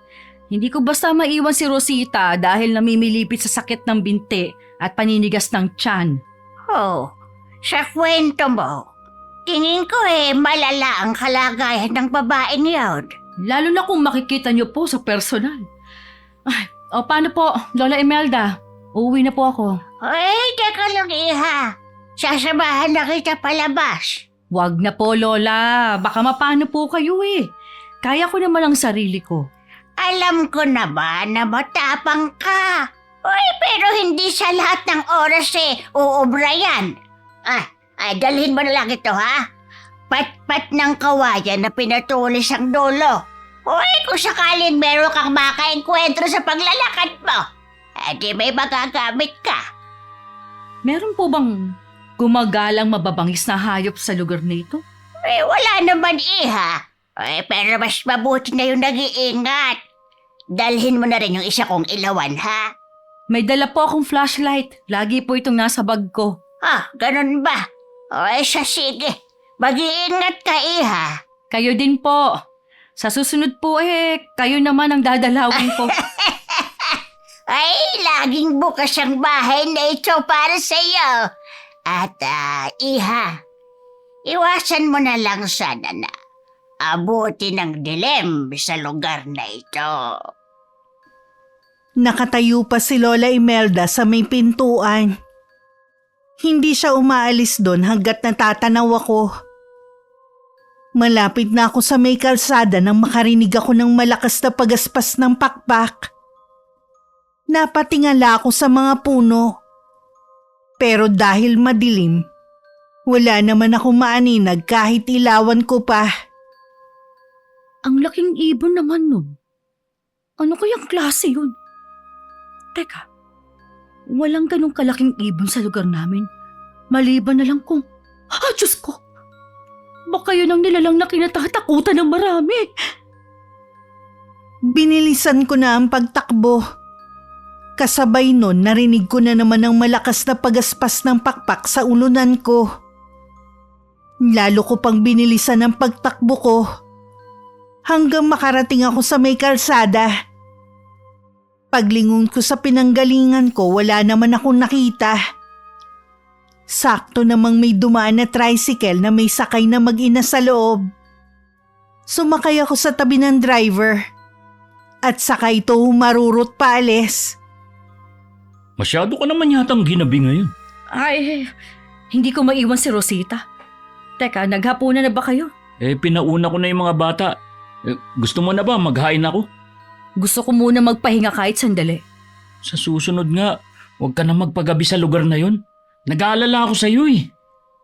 Hindi ko basta maiwan si Rosita dahil namimilipit sa sakit ng binti at paninigas ng tiyan.
Sa kwento mo, tingin ko malala ang kalagayan ng babaeng yun.
Lalo na kung makikita niyo po sa personal. Paano po, Lola Imelda? Uuwi na po ako.
Teka lang, Iha. Sasamahan na kita palabas.
Wag na po, Lola. Baka mapano po kayo eh. Kaya ko naman ang sarili ko.
Alam ko naman na matapang ka. Pero hindi sa lahat ng oras uubra yan. Dalhin mo na lang ito, ha? Pat-pat ng kawayan na pinatulis ang dulo. Kung sakaling meron kang makaengkwentro sa paglalakad mo, di may magagamit ka.
Meron po bang gumagalang mababangis na hayop sa lugar na ito?
Wala naman, Iha. Pero mas mabuti na yung nag-iingat. Dalhin mo na rin yung isa kong ilawan, ha?
May dala po akong flashlight. Lagi po itong nasa bag ko.
Ganun ba? Sige. Mag-iingat ka, Iha.
Kayo din po. Sa susunod po kayo naman ang dadalawin ko.
Laging bukas ang bahay na ito para sa iyo. At, Iha, iwasan mo na lang sana na abuti ng dilim sa lugar na ito.
Nakatayo pa si Lola Imelda sa may pintuan. Hindi siya umaalis doon hanggat natatanaw ako. Malapit na ako sa may kalsada nang makarinig ako ng malakas na pagaspas ng pakpak. Napatingala ako sa mga puno. Pero dahil madilim, wala naman ako maaninag kahit ilawan ko pa.
Ang laking ibon naman nun. Ano kayang klase yun? Teka, walang ganong kalaking ibon sa lugar namin. Maliban na lang kung, Diyos ko! Baka yun ang nilalang na kinatatakutan ng marami.
Binilisan ko na ang pagtakbo. Kasabay nun narinig ko na naman ang malakas na pagaspas ng pakpak sa ulunan ko. Lalo ko pang binilisan ang pagtakbo ko hanggang makarating ako sa may kalsada. Paglingon ko sa pinanggalingan ko, wala naman akong nakita. Sakto namang may dumaan na tricycle na may sakay na mag-ina sa loob. Sumakay ako sa tabi ng driver at saka ito humarurot paalis.
Masyado ka naman yatang ginabi ngayon.
Ay, hindi ko maiwan si Rosita. Teka, naghapunan na ba kayo?
Pinauna ko na yung mga bata. Gusto mo na ba maghain ako?
Gusto ko muna magpahinga kahit sandali.
Sa susunod nga, huwag ka na magpagabi sa lugar na yon. Nag-aalala ako sa iyo eh.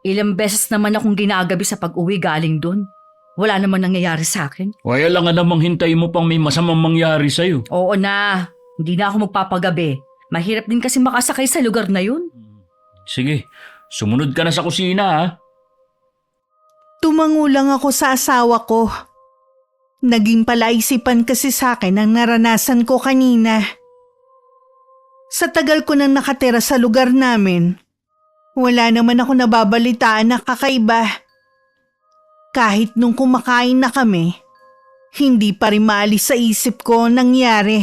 Ilang beses naman akong ginagabi sa pag-uwi galing doon. Wala naman nangyayari sa akin.
Kaya lang nga namang hintay mo pang may masamang mangyari sa iyo.
Oo na, hindi na ako magpapagabi. Mahirap din kasi makasakay sa lugar na yun.
Sige, sumunod ka na sa kusina ha.
Tumango lang ako sa asawa ko. Naging palaisipan kasi sa akin ang naranasan ko kanina. Sa tagal ko nang nakatira sa lugar namin, wala naman ako nababalitaan na kakaiba. Kahit nung kumakain na kami, hindi pa rin maalis sa isip ko ang nangyari.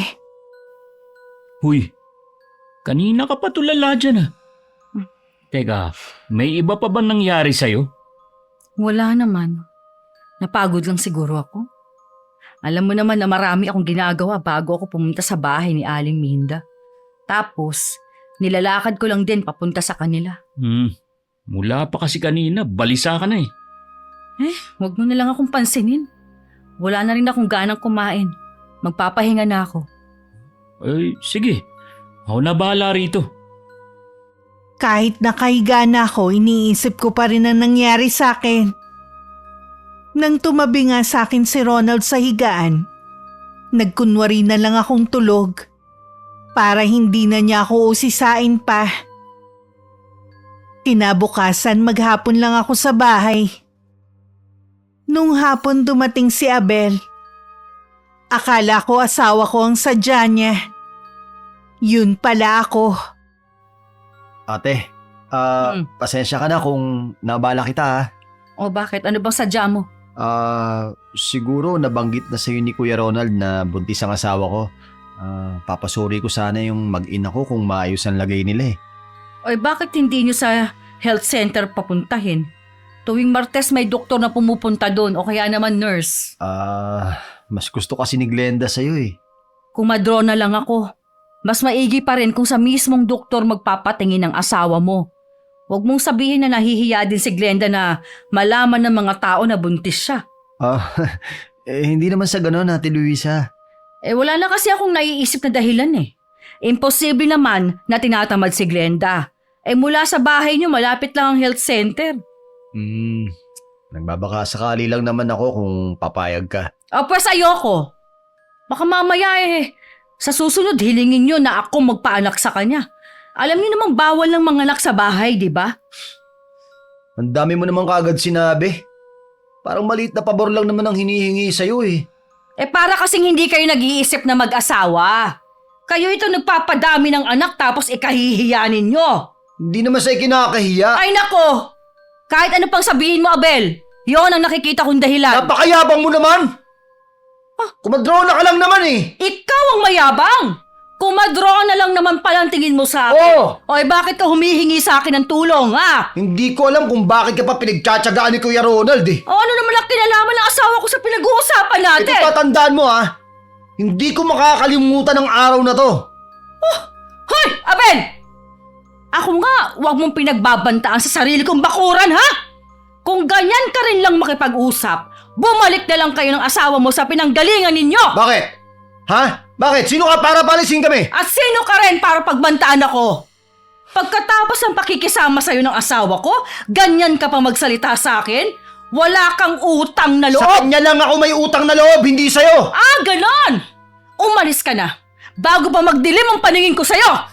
Huy, kanina ka pa tulala dyan ah. Teka, may iba pa ba nangyari sa'yo?
Wala naman. Napagod lang siguro ako. Alam mo naman na marami akong ginagawa bago ako pumunta sa bahay ni Aling Minda. Tapos, nilalakad ko lang din papunta sa kanila.
Mula pa kasi kanina, balisa ka na eh.
Huwag mo na lang akong pansinin. Wala na rin akong ganang kumain. Magpapahinga na ako.
Sige. Ako na bahala rito.
Kahit nakahiga na ako, iniisip ko pa rin ang nangyari sa akin. Nang tumabi nga sa akin si Ronald sa higaan, nagkunwari na lang akong tulog para hindi na niya ako usisain pa. Kinabukasan maghapon lang ako sa bahay. Nung hapon dumating si Abel. Akala ko asawa ko ang sadya niya. Yun pala ako.
Ate, pasensya ka na kung nabala kita ha.
O bakit? Ano bang sadya mo?
Siguro nabanggit na sa'yo ni Kuya Ronald na buntis ang asawa ko. Papasuri ko sana yung mag-ina ko kung maayos ang lagay nila eh.
O bakit hindi nyo sa health center papuntahin? Tuwing Martes may doktor na pumupunta doon o kaya naman nurse.
Mas gusto kasi ni Glenda sa'yo eh.
Kumadro na lang ako. Mas maigi pa rin kung sa mismong doktor magpapatingin ng asawa mo. Huwag mong sabihin na nahihiya din si Glenda na malaman ng mga tao na buntis siya.
Hindi naman sa gano'n, Ate Luisa.
Wala na kasi akong naiisip na dahilan eh. Imposible naman na tinatamad si Glenda. Mula sa bahay niyo malapit lang ang health center.
Nagbabaka sakali lang naman ako kung papayag ka.
Pues ayoko. Baka mamaya sa susunod hilingin niyo na ako magpaanak sa kanya. Alam niyo namang bawal ng mga anak sa bahay, di ba?
Ang dami mo naman kaagad sinabi. Parang maliit na pabor lang naman ang hinihingi sa'yo eh.
Para kasing hindi kayo nag-iisip na mag-asawa. Kayo ito nagpapadami ng anak tapos ikahihiya ninyo.
Hindi naman sa'yo kinakahiya.
Ay nako! Kahit ano pang sabihin mo, Abel, yon ang nakikita kong dahilan.
Napakayabang mo naman! Kumadrona ka lang naman eh!
Ikaw ang mayabang! Kumadro na lang naman palang tingin mo sa akin.
Oo!
Bakit ka humihingi sa akin ng tulong, ha?
Hindi ko alam kung bakit ka pa pinagtsatsagaan ni Kuya Ronald eh.
Ano naman ang kinalaman ng asawa ko sa pinag-uusapan natin?
Ito tatandaan mo ha. Hindi ko makakalimutan ang araw na to.
Hoy, Abel! Ako nga, huwag mong pinagbabantaan sa sarili kong bakuran, ha? Kung ganyan ka rin lang makipag-usap, bumalik na lang kayo ng asawa mo sa pinanggalingan ninyo!
Bakit? Ha? Bakit? Sino ka para palisin kami?
At sino ka rin para pagbantaan ako? Pagkatapos ng pakikisama sa'yo ng asawa ko, ganyan ka pa magsalita sa akin? Wala kang utang na loob!
Sa kanya lang ako may utang na loob, hindi sa'yo!
Ganon! Umalis ka na, bago pa magdilim ang paningin ko sa'yo!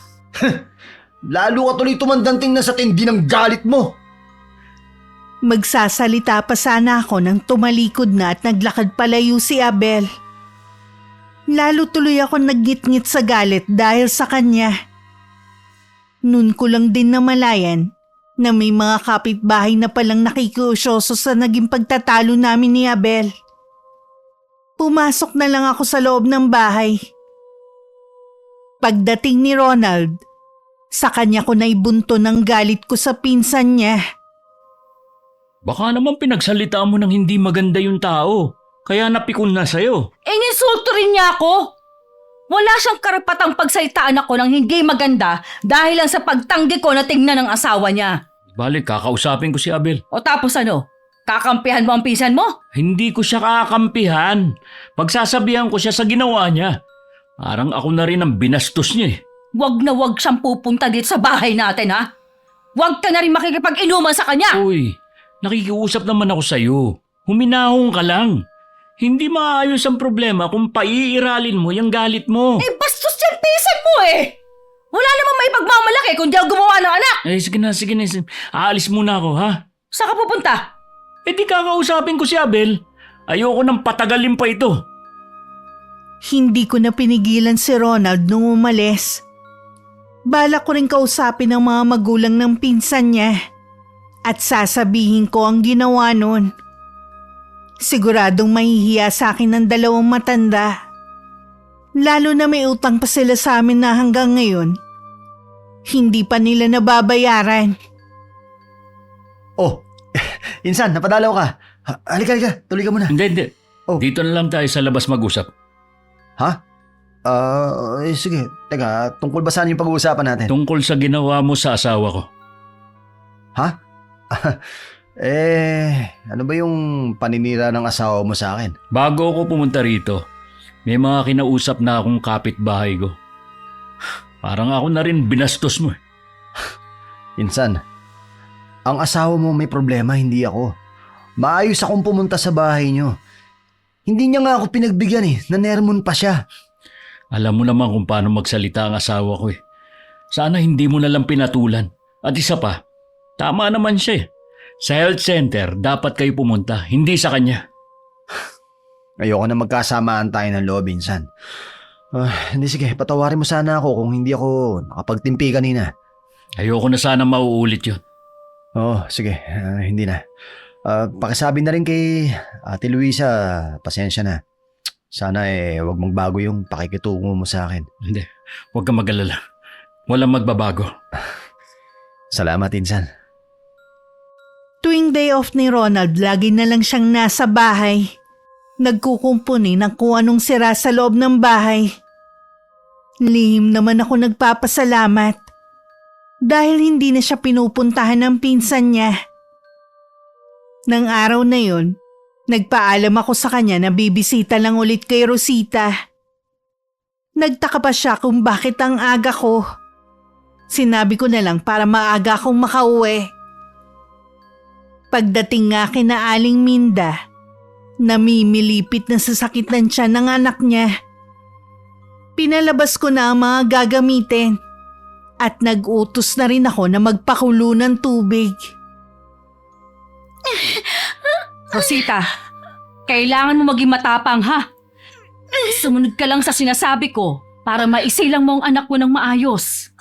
Lalo ka tuloy tumandanting na sa tindi ng galit mo.
Magsasalita pa sana ako nang tumalikod na at naglakad palayo si Abel. Lalo tuloy ako naggitngit sa galit dahil sa kanya. Nun ko lang din namalayan na may mga kapitbahay na palang nakikiusyoso sa naging pagtatalo namin ni Abel. Pumasok na lang ako sa loob ng bahay. Pagdating ni Ronald, sa kanya ko naibunto ng galit ko sa pinsan niya.
Baka naman pinagsalitaan mo ng hindi maganda yung tao. Kaya napikon na sa'yo.
Ininsulto rin niya ako. Wala siyang karapatang pagsalitaan ako ng hindi maganda dahil lang sa pagtanggi ko na tingnan ng asawa niya.
Balik, kakausapin ko si Abel.
O tapos ano? Kakampihan mo ang pinsan mo?
Hindi ko siya kakampihan. Pagsasabihan ko siya sa ginawa niya. Parang ako na rin ang binastos niya eh.
Wag na wag siyang pupunta dito sa bahay natin, ha? Wag ka na rin makikipag-inuman sa kanya!
Uy, nakikiusap naman ako sa'yo. Huminahon ka lang. Hindi maayos ang problema kung paiiralin mo yung galit mo.
Eh, bastos yung pinsan mo eh! Wala namang may pagmamalaki kung di ako gumawa ng anak!
Sige na. Aalis muna ako, ha?
Saan ka pupunta?
Eh di kakausapin ko si Abel. Ayoko nang patagalin pa ito.
Hindi ko na pinigilan si Ronald nung umalis. Balak ko rin kausapin ang mga magulang ng pinsan niya at sasabihin ko ang ginawa nun. Siguradong mahihiya sa akin ng dalawang matanda. Lalo na may utang pa sila sa amin na hanggang ngayon hindi pa nila nababayaran.
Oh, Insan, napadalaw ka. Halika. Tuloy ka muna.
Hindi.
Oh.
Dito na lang tayo sa labas mag-usap.
Ha? Sige. Teka, tungkol ba saan yung pag-uusapan natin?
Tungkol sa ginawa mo sa asawa ko.
Ha? Ano ba yung paninira ng asawa mo sa akin?
Bago ako pumunta rito, may mga kinausap na akong kapitbahay ko. Parang ako na rin binastos mo.
Insan, ang asawa mo may problema, hindi ako. Maayos akong pumunta sa bahay niyo. Hindi niya nga ako pinagbigyan nanermon pa siya.
Alam mo naman kung paano magsalita ang asawa ko eh. Sana hindi mo na lang pinatulan. At isa pa, tama naman siya eh. Sa health center, dapat kayo pumunta, hindi sa kanya.
Ayoko na magkasamaan tayo ng loob, Insan. Hindi, sige, patawarin mo sana ako kung hindi ako nakapagtimpi kanina.
Ayoko na sana mauulit yun.
Oo, sige, hindi na. Pakisabi na rin kay Ate Luisa, pasensya na. Sana wag magbago yung pakikitungo mo sa akin.
Hindi, huwag kang mag-alala. Walang magbabago.
Salamat, Insan.
Tuwing day off ni Ronald, lagi na lang siyang nasa bahay. Nagkukumpuni ng kung anong sira sa loob ng bahay. Lihim naman ako nagpapasalamat dahil hindi na siya pinupuntahan ng pinsan niya. Nang araw na yon, nagpaalam ako sa kanya na bibisita lang ulit kay Rosita. Nagtaka pa siya kung bakit ang aga ko. Sinabi ko na lang para maaga akong makauwi. Pagdating nga kina Aling Minda, namimilipit na sa sakit ng tiyan ng anak niya. Pinalabas ko na ang mga gagamitin at nag-utos na rin ako na magpakulo ng tubig.
Rosita, kailangan mo maging matapang, ha? Sumunod ka lang sa sinasabi ko para maisilang mo ang anak mo ng maayos.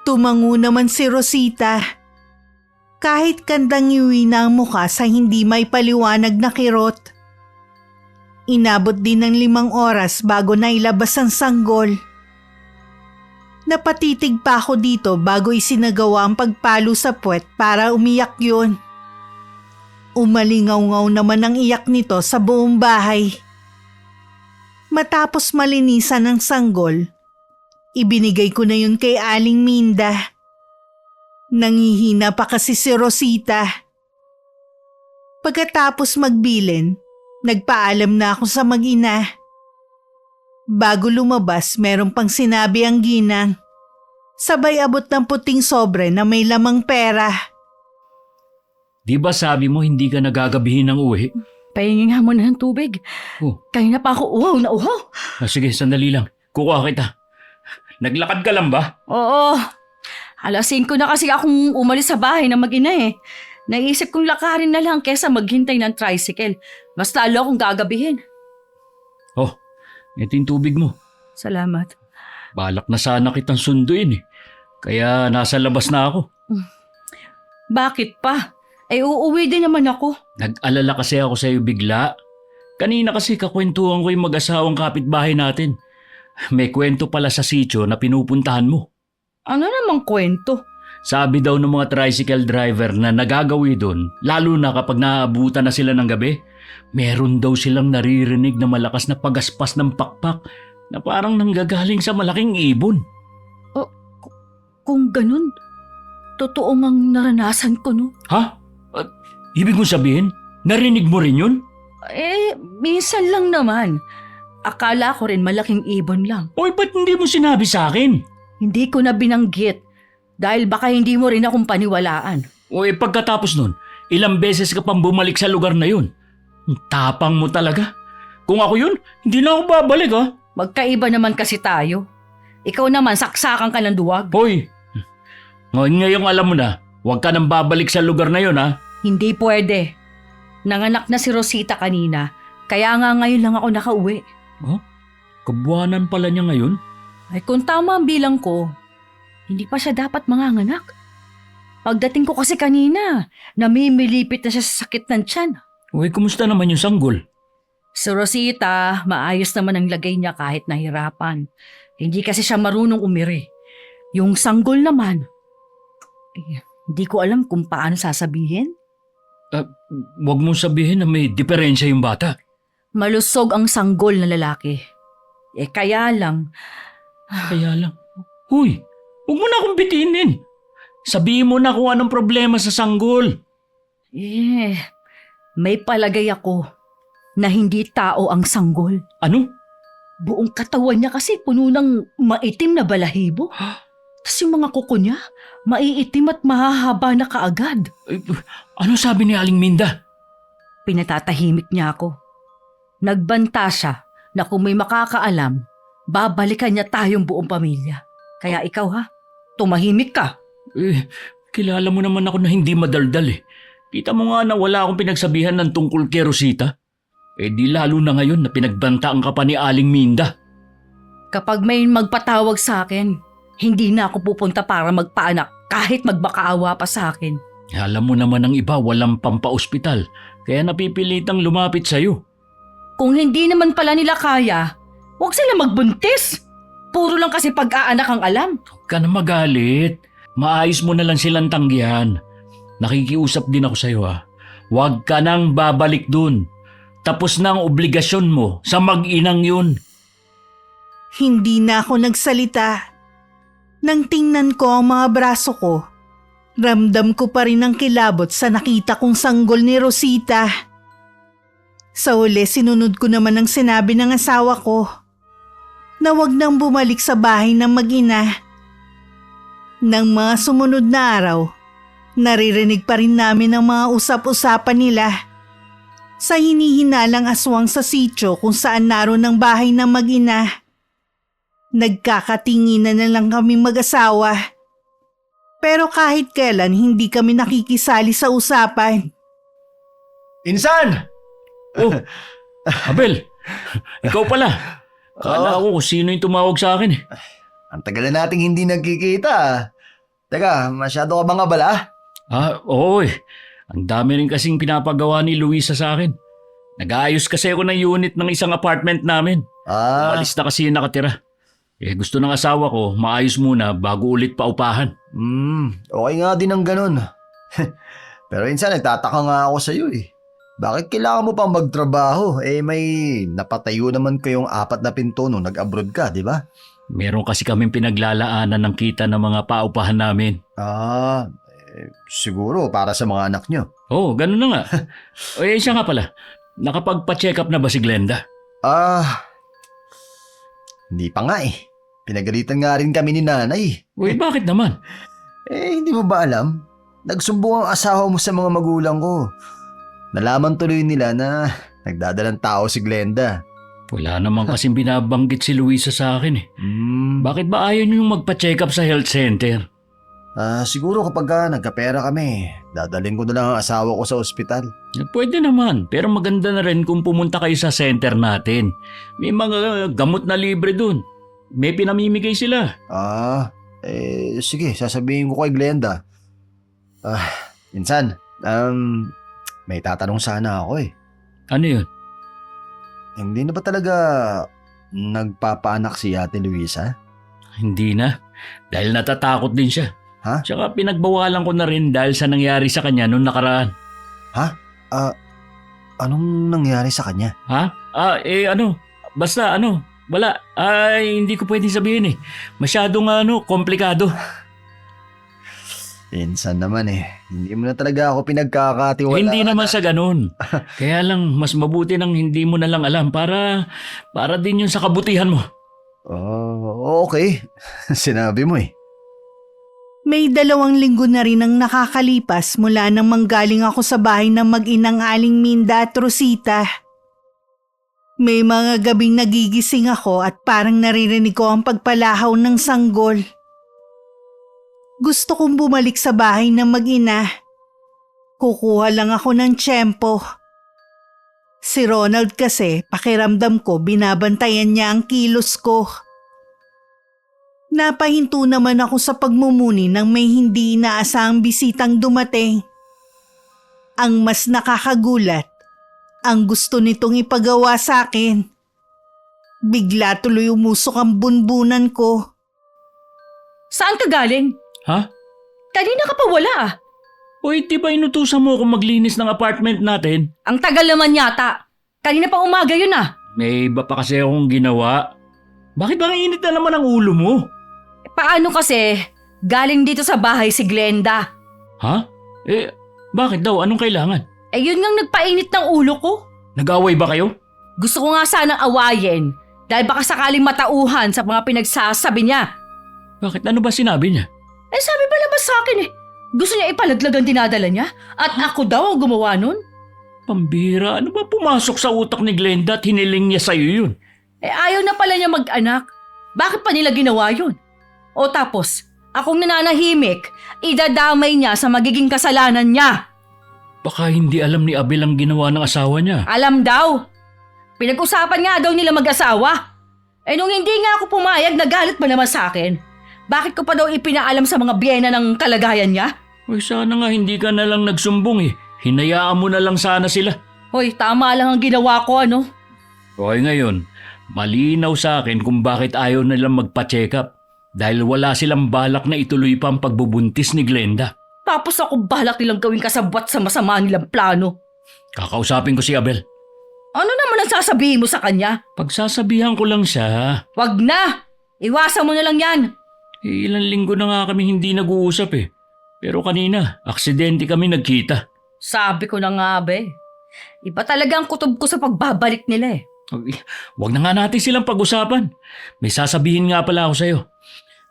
Tumango naman si Rosita. Kahit kandang iwi na ang mukha sa hindi may paliwanag na kirot. Inabot din ng 5 oras bago nailabas ang sanggol. Napatitig pa ako dito bago isinagawa ang pagpalo sa puwet para umiyak yun. Umalingaw-ngaw naman ang iyak nito sa buong bahay. Matapos malinisan ng sanggol, ibinigay ko na yun kay Aling Minda. Nangihina pa kasi si Rosita. Pagkatapos magbilin, nagpaalam na ako sa mag-ina. Bago lumabas, meron pang sinabi ang ginang. Sabay abot ng puting sobre na may lamang pera.
Di ba sabi mo hindi ka nagagabihin ng uwi?
Pahingin nga muna ng tubig.
Oh.
Kanina pa ako uhaw na uhaw.
Sige, sandali lang. Kukuha kita. Naglakad ka lang ba?
Oo. 5:00 na kasi akong umalis sa bahay na mag-ina eh. Naisip kong lakarin na lang kesa maghintay ng tricycle. Mas lalo akong gagabihin.
Oh, ito yung tubig mo.
Salamat.
Balak na sana kitang sunduin eh. Kaya nasa labas na ako.
Bakit pa? Uuwi din naman ako.
Nag-alala kasi ako sa iyo bigla. Kanina kasi kakwentuhan ko yung mag-asawang kapitbahay natin. May kwento pala sa sitio na pinupuntahan mo.
Ano namang kwento?
Sabi daw ng mga tricycle driver na nagagawi doon, lalo na kapag naaabutan na sila ng gabi, meron daw silang naririnig na malakas na pagaspas ng pakpak na parang nanggagaling sa malaking ibon.
Kung ganun, totoo ngang naranasan ko, no?
Ha? Ibig mong sabihin, narinig mo rin yun?
Minsan lang naman. Akala ko rin malaking ibon lang.
Oy, ba't hindi mo sinabi sa akin?
Hindi ko na binanggit dahil baka hindi mo rin akong paniwalaan.
Oy, pagkatapos nun, ilang beses ka pang bumalik sa lugar na yun. Ang tapang mo talaga. Kung ako yun, hindi na ako babalik ha.
Magkaiba naman kasi tayo. Ikaw naman, saksakan ka ng duwag.
Hoy, ngayong alam mo na, huwag ka nang babalik sa lugar na yun ha.
Hindi pwede. Nanganak na si Rosita kanina, kaya nga ngayon lang ako nakauwi.
Kabuanan pala niya ngayon?
Ay kung tama ang bilang ko, hindi pa siya dapat manganganak. Pagdating ko kasi kanina, namimilipit na siya sa sakit ng tiyan.
Uy, kumusta naman yung sanggol?
Si Rosita, maayos naman ang lagay niya kahit nahirapan. Hindi kasi siya marunong umiri. Yung sanggol naman, hindi ko alam kung paano sasabihin.
Huwag mong sabihin na may diferensya yung bata.
Malusog ang sanggol na lalaki. Kaya lang,
Kaya lang. Huy, huwag mo na akong bitinin. Sabihin mo na kung anong problema sa sanggol.
may palagay ako na hindi tao ang sanggol.
Ano?
Buong katawan niya kasi puno ng maitim na balahibo. Tapos yung mga kuko niya, maiitim at mahahaba na kaagad.
Ano sabi ni Aling Minda?
Pinatatahimik niya ako. Nagbanta siya na kung may makakaalam, babalikan niya tayong buong pamilya. Kaya ikaw ha, tumahimik ka.
Kilala mo naman ako na hindi madaldal eh. Kita mo nga na wala akong pinagsabihan ng tungkol kay Rosita. Di lalo na ngayon na pinagbantaan ka pa ni Aling Minda.
Kapag may magpatawag sa akin, hindi na ako pupunta para magpaanak kahit magmakaawa pa sa akin.
Alam mo naman ang iba walang pampa-ospital, kaya napipilitang lumapit sa'yo.
Kung hindi naman pala nila kaya, huwag sila magbuntis. Puro lang kasi pag-aanak ang alam.
Huwag ka na magalit. Maayos mo na lang silang tanggihan. Nakikiusap din ako sa'yo ha. Huwag ka nang babalik dun. Tapos na ang obligasyon mo sa mag-inang yun.
Hindi na ako nagsalita. Nang tingnan ko ang mga braso ko, ramdam ko pa rin ang kilabot sa nakita kong sanggol ni Rosita. Sa huli, sinunod ko naman ang sinabi ng asawa ko na wag nang bumalik sa bahay ng mag-ina. Nang mga sumunod na araw, naririnig pa rin namin ang mga usap-usapan nila sa hinihinalang aswang sa sitio kung saan naroon ang bahay ng mag-ina. Nagkakatinginan na lang kaming mag-asawa. Pero kahit kailan hindi kami nakikisali sa usapan.
Insan!
Oh, Abel, ikaw pala. Kala ko kung sino yung tumawag sa akin eh.
Ang tagal na nating hindi nagkikita. Teka, masyado ka bang abala?
Oo eh. Ang dami rin kasing pinapagawa ni Luisa sa akin. Nag-aayos kasi ako ng unit ng isang apartment namin. Umalis na kasi yung nakatira. Gusto ng asawa ko, maayos muna bago ulit paupahan.
Okay nga din ang ganun. Pero insan, nagtataka nga ako sa iyo eh. Bakit kailangan mo pang magtrabaho? May napatayo naman kayong 4 na pinto nung nag-abroad ka, di ba?
Meron kasi kaming pinaglalaanan ng kita ng mga paupahan namin.
Siguro para sa mga anak nyo.
Oo, ganun na nga. Siya nga pala. Nakapagpa-check up na ba si Glenda?
Hindi pa nga eh. Pinagalitan nga rin kami ni nanay.
Bakit naman?
Hindi mo ba alam? Nagsumbong ang asawa mo sa mga magulang ko. Nalaman tuloy nila na nagdadalang tao si Glenda.
Wala naman kasing binabanggit si Luisa sa akin eh. Bakit ba ayaw niyo magpa-check up sa health center?
Siguro kapag nagkapera kami, dadaling ko na lang ang asawa ko sa ospital.
Pwede naman, pero maganda na rin kung pumunta kayo sa center natin. May mga gamot na libre dun. May pinamimigay sila.
Sige, sasabihin ko kay Glenda. Insan, may tatanong sana ako eh.
Ano yun?
Hindi na ba talaga nagpapaanak si Ate Luisa?
Hindi na. Dahil natatakot din siya.
Ha?
Tsaka pinagbawalan ko na rin dahil sa nangyari sa kanya noong nakaraan.
Anong nangyari sa kanya?
Ha? Basta wala. Hindi ko pwedeng sabihin eh. Masyadong komplikado.
Insan naman eh. Hindi mo na talaga ako pinagkakatiwala.
Hindi naman sa ganun. Kaya lang, mas mabuti nang hindi mo na lang alam para din yun sa kabutihan mo.
Okay. Sinabi mo eh.
May 2 linggo na rin ang nakakalipas mula nang manggaling ako sa bahay ng mag-inang Aling Minda at Rosita. May mga gabing nagigising ako at parang naririnig ko ang pagpalahaw ng sanggol. Gusto kong bumalik sa bahay ng mag-ina. Kukuha lang ako ng tiyempo. Si Ronald kasi, pakiramdam ko, binabantayan niya ang kilos ko. Napahinto naman ako sa pagmumuni nang may hindi inaasahang bisitang dumating. Ang mas nakakagulat, ang gusto nitong ipagawa sa akin. Bigla tuloy umusok ang bunbunan ko.
Saan ka galing?
Ha?
Kanina ka pa wala ah.
Uy, di ba inutusan mo akong maglinis ng apartment natin?
Ang tagal naman yata. Kanina pa umaga yun ah.
May iba pa kasi akong ginawa. Bakit bang init na naman ang ulo mo?
Paano kasi galing dito sa bahay si Glenda?
Ha? Bakit daw? Anong kailangan?
Yun ngang nagpainit ng ulo ko.
Nag-away ba kayo?
Gusto ko nga sanang awayin dahil baka sakaling matauhan sa mga pinagsasabi niya.
Bakit? Ano ba sinabi niya?
Sabi pa naman sa akin gusto niya ipalaglag ang dinadala niya at ako daw ang gumawa nun.
Pambira, ano ba pumasok sa utak ni Glenda at hiniling niya sa'yo yun?
Ayaw na pala niya mag-anak. Bakit pa nila ginawa yun? O tapos, akong nananahimik, idadamay niya sa magiging kasalanan niya.
Baka hindi alam ni Abel ang ginawa ng asawa niya.
Alam daw. Pinag-usapan nga daw nila mag-asawa. Nung hindi nga ako pumayag, nagalit ba naman sa akin? Bakit ko pa daw ipinaalam sa mga biyena ng kalagayan niya?
Uy, sana nga hindi ka na lang nagsumbong eh. Hinayaan mo na lang sana sila.
Hoy, tama lang ang ginawa ko
Okay ngayon, malinaw sa akin kung bakit ayaw nilang magpa-check up. Dahil wala silang balak na ituloy pa ang pagbubuntis ni Glenda.
Tapos ako balak nilang gawing kasabwat sa masama nilang plano.
Kakausapin ko si Abel.
Ano naman ang sasabihin mo sa kanya?
Pagsasabihan ko lang siya.
Wag na! Iwasan mo na lang yan.
Ilang linggo na nga kami hindi nag-uusap eh. Pero kanina, aksidente kami nagkita.
Sabi ko na nga iba talaga ang kutob ko sa pagbabalik nila
Huwag na nga natin silang pag-usapan. May sasabihin nga pala ako sa'yo.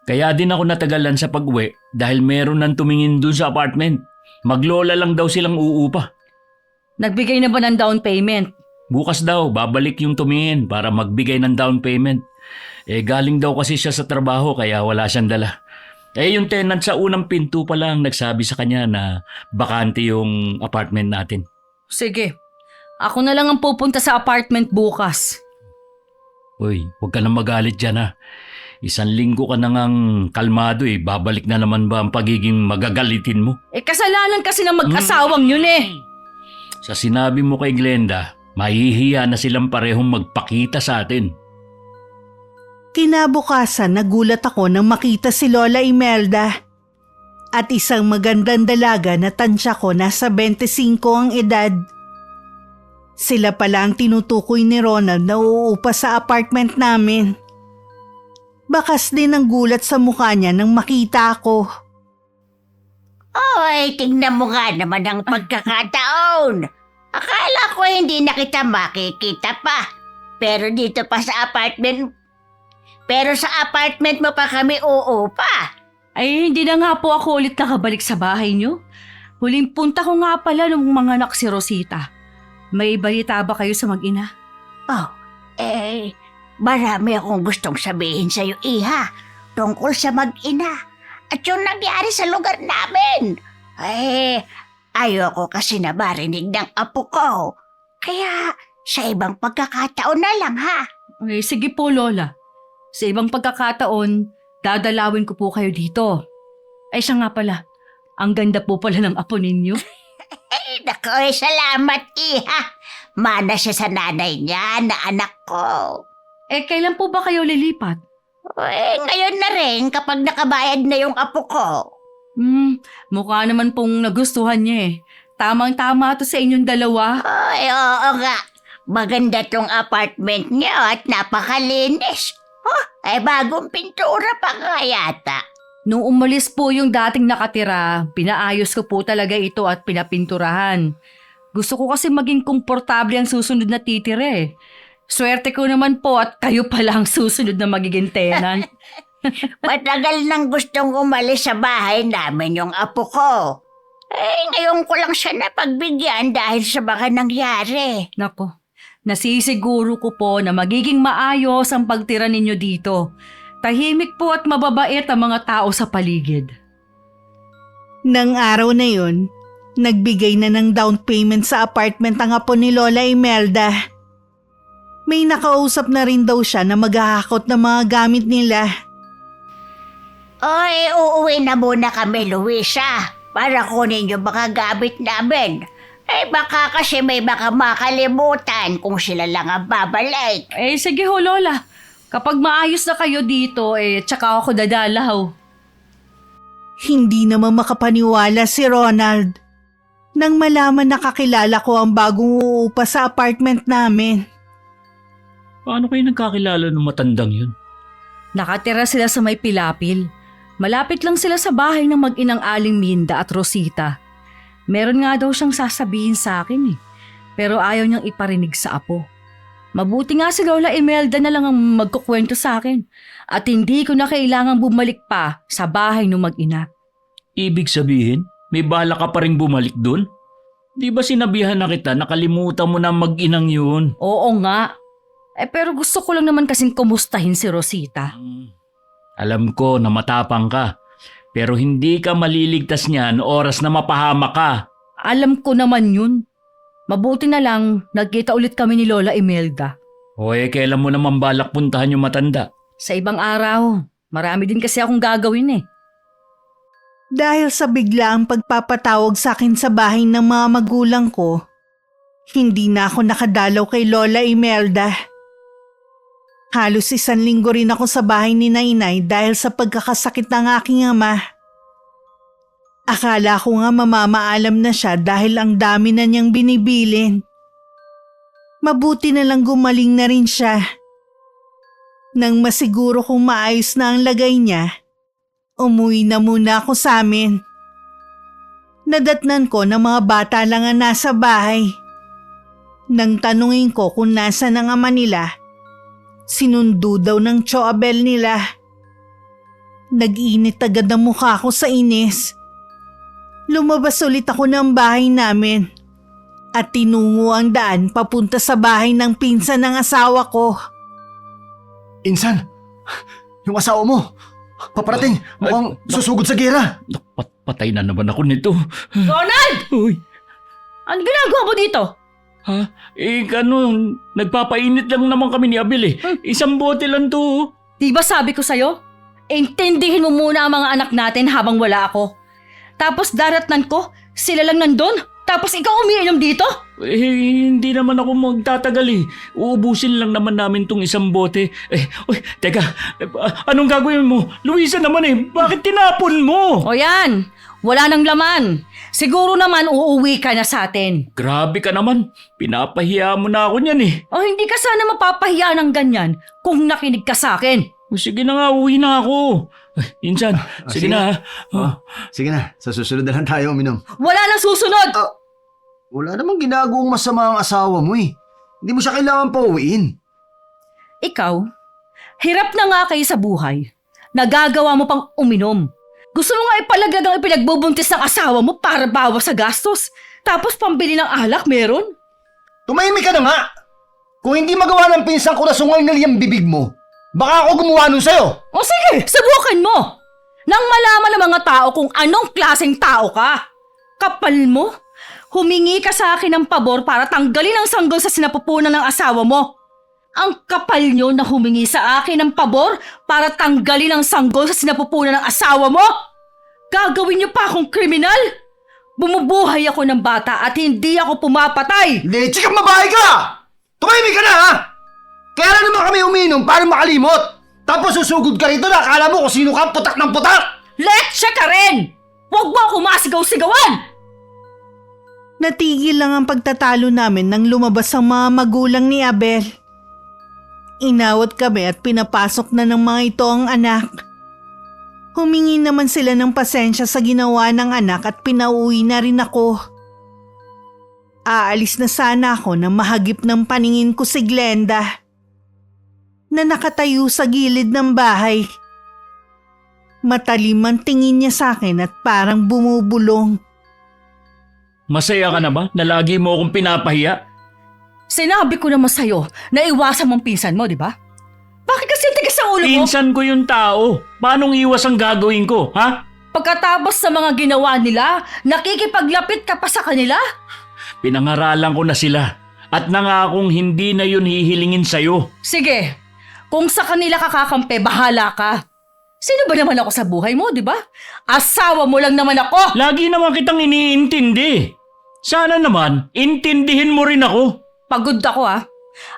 Kaya din ako natagalan sa pag-uwi dahil meron nang tumingin dun sa apartment. Maglola lang daw silang uupa.
Nagbigay na ba ng down payment?
Bukas daw, babalik yung tumingin para magbigay ng down payment. Galing daw kasi siya sa trabaho kaya wala siyang dala. Yung tenant sa unang pinto pa lang nagsabi sa kanya na bakante yung apartment natin.
Sige, ako na lang ang pupunta sa apartment bukas.
Uy, huwag ka na magalit dyan ha. 1 linggo ka na ngang kalmado babalik na naman ba ang pagiging magagalitin mo?
Kasalanan kasi ng mag-asawang yun
Sa sinabi mo kay Glenda, mahihiya na silang parehong magpakita sa atin.
Kinabukasan nagulat ako nang makita si Lola Imelda at isang magandang dalaga na tansya ko nasa 25 ang edad. Sila pala ang tinutukoy ni Ronald na uupa sa apartment namin. Bakas din ang gulat sa mukha niya nang makita ako.
Oy, tingnan mo nga naman ang pagkakataon. Akala ko hindi na kita makikita pa. Pero dito pa sa apartment. Pero sa apartment mo pa kami uupa.
Hindi na nga po ako ulit nakabalik sa bahay niyo. Huling punta ko nga pala nung mga anak si Rosita. May balita ba kayo sa mag-ina?
Marami akong gustong sabihin sa'yo, Iha, tungkol sa mag-ina. at yung nangyari sa lugar namin. Ayoko kasi na marinig ng apo ko. Kaya sa ibang pagkakataon na lang ha.
Okay, sige po, Lola. Sa ibang pagkakataon, dadalawin ko po kayo dito. Ay, siya nga pala. Ang ganda po pala ng apo ninyo.
Naku, salamat iha. Mana siya sa nanay niya na anak ko.
Kailan po ba kayo lilipat?
Ngayon na rin kapag nakabayad na yung apo ko.
Mukha naman pong nagustuhan niya eh. Tamang-tama to sa inyong dalawa.
Oo nga. Maganda tong apartment niya at napakalinis. Bagong pintura pa nga yata.
Nung umalis po yung dating nakatira, pinaayos ko po talaga ito at pinapinturahan. Gusto ko kasi maging komportable ang susunod na titira eh. Swerte ko naman po at kayo pala ang susunod na magiging tenant.
Matagal nang gustong umalis sa bahay namin yung apo ko. Ngayon ko lang siya napagbigyan dahil sa mga nangyari.
Nako, nasisiguro ko po na magiging maayos ang pagtira ninyo dito. Tahimik po at mababait ang mga tao sa paligid.
Nang araw na yun, nagbigay na ng down payment sa apartment ang apo ni Lola Imelda. May nakausap na rin daw siya na maghahakot ng mga gamit nila.
Uuwi na muna kami, Luisa, para kunin yung mga gamit namin. Baka kasi may baka makalimutan kung sila lang ang babalik.
Sige ho, Lola. Kapag maayos na kayo dito, tsaka ako dadalaw.
Hindi naman makapaniwala si Ronald nang malaman na kakilala ko ang bagong uupa sa apartment namin.
Paano kayo nagkakilala ng matandang yun?
Nakatira sila sa may pilapil. Malapit lang sila sa bahay ng mag-inang Aling Minda at Rosita. Meron nga daw siyang sasabihin sa akin eh. Pero ayaw niyang iparinig sa apo. Mabuti nga si Lola Imelda na lang ang magkukwento sa akin. At hindi ko na kailangang bumalik pa sa bahay ng mag-ina.
Ibig sabihin, may bala ka pa rin bumalik dun? Di ba sinabihan na kita, nakalimutan mo na mag-inang yun?
Oo nga. Pero gusto ko lang naman kasing kumustahin si Rosita.
Alam ko na matapang ka, pero hindi ka maliligtas niyan oras na mapahamak ka.
Alam ko naman yun. Mabuti na lang, nagkita ulit kami ni Lola Imelda.
Kailan mo naman balak puntahan yung matanda?
Sa ibang araw, marami din kasi akong gagawin eh.
Dahil sa biglaang pagpapatawag sa akin sa bahay ng mga magulang ko, hindi na ako nakadalaw kay Lola Imelda. Halos 1 linggo rin ako sa bahay ni Nainay dahil sa pagkakasakit ng aking ama. Akala ko nga mamamaalam na siya dahil ang dami na niyang binibilin. Mabuti na lang gumaling na rin siya. Nang masiguro kung maayos na ang lagay niya, umuwi na muna ako sa amin. Nadatnan ko na mga bata lang ang nasa bahay. Nang tanungin ko kung nasa ang ama nila, sinundo daw ng tsoabel nila. Nag-init agad ang mukha ko sa inis. Lumabas ulit ako ng bahay namin at tinungo ang daan papunta sa bahay ng pinsan ng asawa ko.
Insan, yung asawa mo, paparating, mukhang susugod sa gera.
Patay na naman ako nito.
Ronald!
Uy,
Ano ginagawa mo dito?
ha? Nagpapainit lang naman kami ni Abel eh. Isang bote lang to.
Di ba sabi ko sa'yo? Intindihin mo muna ang mga anak natin habang wala ako. Tapos daratnan ko, sila lang nandun. Tapos ikaw umiinom dito?
Hindi naman ako magtatagal eh. Uubusin lang naman namin tong isang bote. Teka, anong gagawin mo? Luisa naman eh, bakit tinapon mo?
O yan, wala nang laman. Siguro naman uuwi ka na sa atin.
Grabe ka naman, pinapahiya mo na ako niyan eh.
O hindi ka sana mapapahiya ng ganyan kung nakinig ka sa akin.
Sige na nga, uwi na ako. Insan, sige na ha.
Sige na, sa susunod na lang tayo uminom.
Wala nang susunod!
Wala namang ginagawang masama ang asawa mo eh. Hindi mo siya kailangan pauwiin.
Ikaw, hirap na nga kayo sa buhay. Nagagawa mo pang uminom. Gusto mo nga ipalaglag ang ipinagbubuntis ng asawa mo para bawas sa gastos. Tapos pambili ng alak meron?
Tumahimik ka na nga! Kung hindi magawa ng pinsan ko na sungal ng bibig mo, baka ako gumawa nun sa'yo.
O sige, subukan mo! Nang malaman ng mga tao kung anong klaseng tao ka. Kapal mo. Humingi ka sa akin ng pabor para tanggalin ang sanggol sa sinapupunan ng asawa mo. Ang kapal nyo na humingi sa akin ng pabor para tanggalin ang sanggol sa sinapupunan ng asawa mo. Gagawin nyo pa akong kriminal. Bumubuhay ako ng bata at hindi ako pumapatay.
Hindi, chikang babae ka! Tumahimik ka na, ha? Kaya na naman kami uminom para makalimot. Tapos susugod ka rito na akala mo kung sino ka, putak ng putak!
Letsya ka rin! Huwag mo ako masigaw-sigawan!
Natigil lang ang pagtatalo namin nang lumabas ang mga magulang ni Abel. Inawat kami at pinapasok na ng mga ito ang anak. Humingi naman sila ng pasensya sa ginawa ng anak at pinauwi na rin ako. Aalis na sana ako nang mahagip ng paningin ko si Glenda na nakatayo sa gilid ng bahay. Matalim ang tingin niya sa akin at parang bumubulong.
Masaya ka na ba na lagi mo akong pinapahiya?
Sinabi ko naman sa'yo na iwasan mong pinsan mo, di ba? Bakit kasi tigas sa ulo mo?
Pinsan ko yung tao. Paanong iwas ang gagawin ko, ha?
Pagkatapos sa mga ginawa nila, nakikipaglapit ka pa sa kanila?
Pinangaralan ko na sila at nangakong hindi na yun hihilingin sa'yo.
Sige, kung sa kanila ka kakampi, bahala ka. Sino ba naman ako sa buhay mo, di ba? Asawa mo lang naman ako!
Lagi naman kitang iniintindi. Sana naman, intindihin mo rin ako.
Pagod ako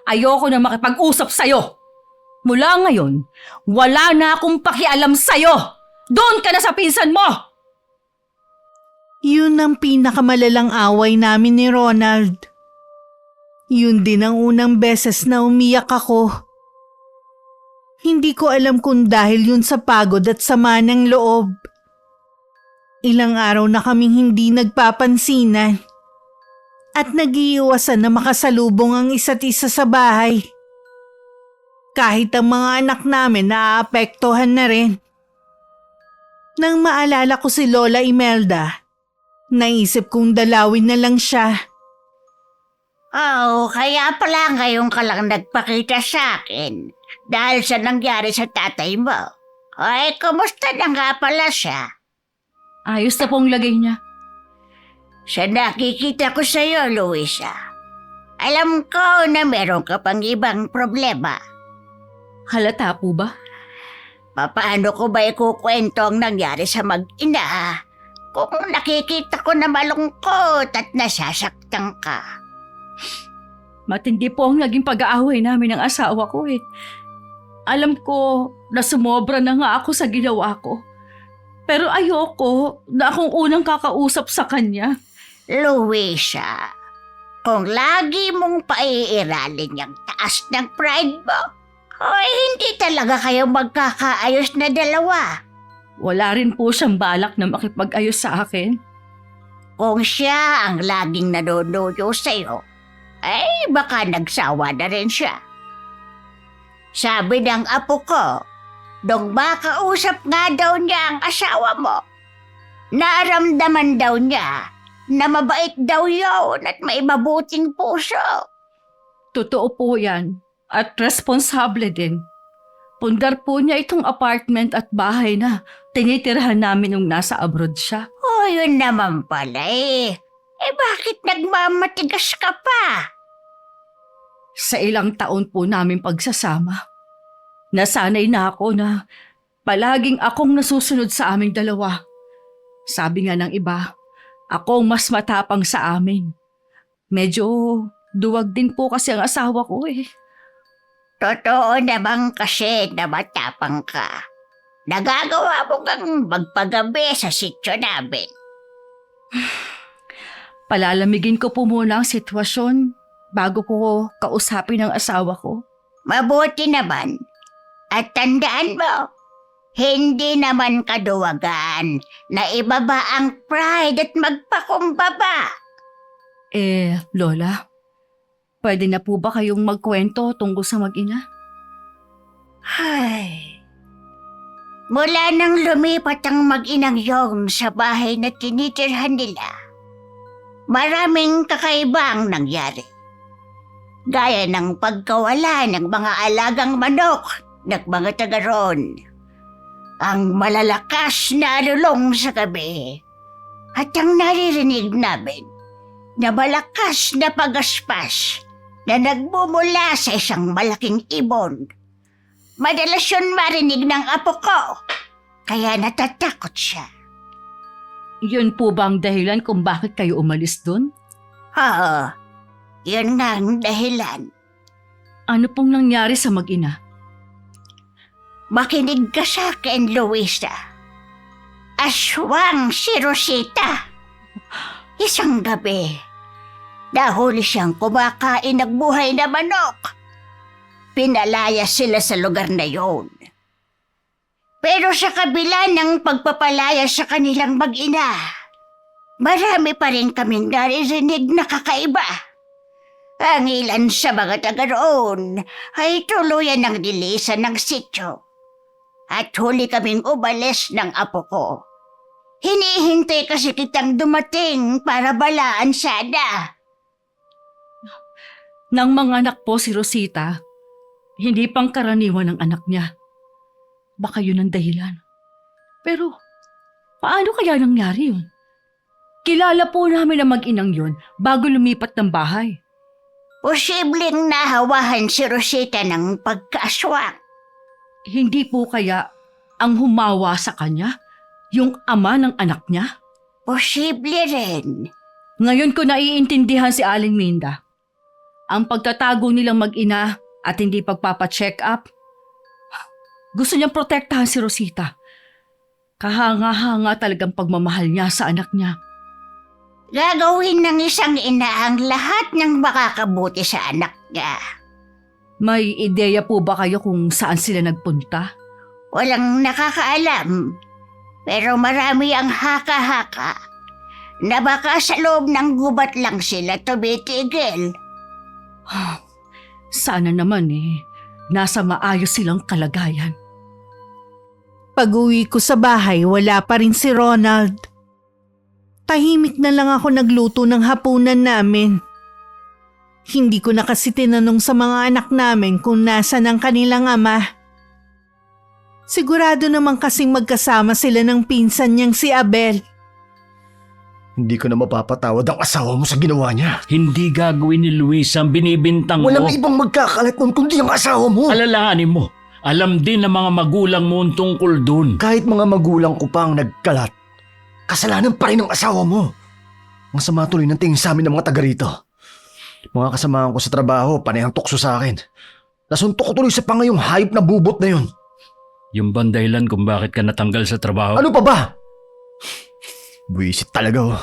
Ayoko na makipag-usap sa'yo. Mula ngayon, wala na akong pakialam sa'yo. Doon ka na sa pinsan mo!
Yun ang pinakamalalang away namin ni Ronald. Yun din ang unang beses na umiyak ako. Hindi ko alam kung dahil yun sa pagod at sama ng loob. Ilang araw na kaming hindi nagpapansinan at nag-iiwasan na makasalubong ang isa't isa sa bahay. Kahit ang mga anak namin naaapektuhan na rin. Nang maalala ko si Lola Imelda, naisip kong dalawin na lang siya.
Oh, kaya pala ngayon ka lang nagpakita sa akin dahil sa nangyari sa tatay mo. Ay, kumusta na nga pala siya?
Ayos na pong lagay niya.
Sa nakikita ko sa'yo, Luisa, alam ko na meron ka pang ibang problema.
Halata po ba?
Paano ko ba ikukwento ang nangyari sa mag-ina kung nakikita ko na malungkot at nasasaktan ka?
Matindi po ang naging pag-aaway namin ng asawa ko Alam ko na sumobra na nga ako sa ginawa ko. Pero ayoko na akong unang kakausap sa kanya.
Luisa, kung lagi mong paiiralin yung taas ng pride mo, ay hindi talaga kayo magkakaayos na dalawa.
Wala rin po siyang balak na makipag-ayos sa akin.
Kung siya ang laging nanonoyo sa'yo, ay baka nagsawa na rin siya. Sabi ng apo ko, nung makausap nga daw niya ang asawa mo, naramdaman daw niya na mabait daw yun at may mabuting puso.
Totoo po yan. At responsable din. Pundar po niya itong apartment at bahay na tinitirahan namin nung nasa abroad siya.
Oh, yun naman pala bakit nagmamatigas ka pa?
Sa ilang taon po namin pagsasama, nasanay na ako na palaging akong nasusunod sa aming dalawa. Sabi nga ng iba, ako mas matapang sa amin. Medyo duwag din po kasi ang asawa ko
Totoo naman kasi na matapang ka. Nagagawa mo kang magpagabi sa sityo namin.
Palalamigin ko po muna ang sitwasyon bago ko kausapin ang asawa ko.
Mabuti naman. At tandaan mo, hindi naman kaduwagan na ibaba ang pride at magpakumbaba.
Lola, pwede na po ba kayong magkwento tungkol sa mag-ina?
Ay. Mula nang lumipat ang mag-inang yong sa bahay na tinitirhan nila, maraming kakaiba ang nangyari. Gaya ng pagkawala ng mga alagang manok ng mga taga roon. ang malalakas na alulong sa gabi. At ang naririnig namin na malakas na pagaspas na nagmumula sa isang malaking ibon. Madalas yun marinig ng apo ko, kaya natatakot siya.
Yun po ba ang dahilan kung bakit kayo umalis dun?
Oo, yun nga ang dahilan.
Ano pong nangyari sa mag-ina?
Makinig ka sa akin, Luisa. Aswang si Rosita. Isang gabi, nahuli siyang kumakain ng buhay na manok. Pinalaya sila sa lugar na yon. Pero sa kabila ng pagpapalaya sa kanilang mag-ina, marami pa rin kaming naririnig na kakaiba. Ang ilan sa mga taga roon ay tuluyan ng nilisan ng sityo. At huli kaming umalis ng apo ko. Hinihintay kasi kitang dumating para balaan sana.
Nang mga anak po si Rosita, hindi pang karaniwan ng anak niya. Baka yun ang dahilan. Pero, paano kaya nangyari yun? Kilala po namin ang mag-inang yun bago lumipat ng bahay.
Posibleng nahawahan si Rosita ng pagkaaswang.
Hindi po kaya ang humawa sa kanya yung ama ng anak niya?
Posible rin.
Ngayon ko naiintindihan si Aling Minda. Ang pagtatago nilang mag-ina at hindi pagpapacheck up. Gusto niyang protektahan si Rosita. Kahanga-hanga talagang pagmamahal niya sa anak niya.
Gagawin ng isang ina ang lahat ng makakabuti sa anak niya.
May ideya po ba kayo kung saan sila nagpunta?
Walang nakakaalam. Pero marami ang haka-haka na baka sa loob ng gubat lang sila tumitigil.
Sana naman nasa maayos silang kalagayan.
Pag-uwi ko sa bahay, wala pa rin si Ronald. Tahimik na lang ako nagluto ng hapunan namin. Hindi ko na kasi tinanong sa mga anak namin kung nasan ang kanilang ama. Sigurado naman kasing magkasama sila ng pinsan niyang si Abel.
Hindi ko na mapapatawad ang asawa mo sa ginawa niya.
Hindi gagawin ni Luis ang binibintang
Walang
mo.
ibang magkakalat nun kundi ang asawa mo.
Alalahanin mo. Alam din ng mga magulang mo ang tungkol dun.
Kahit mga magulang ko pa ang nagkalat, kasalanan pa rin ng asawa mo. Ang sama tuloy ng tingin sa amin ng mga taga rito. Mga kasamahan ko sa trabaho, panay ang tukso sa akin. Nasuntok ko tuloy sa pangayong hayop na bubot na yun.
Yung bang dahilan kung bakit ka natanggal sa trabaho?
Ano pa ba? Buwisit talaga oh.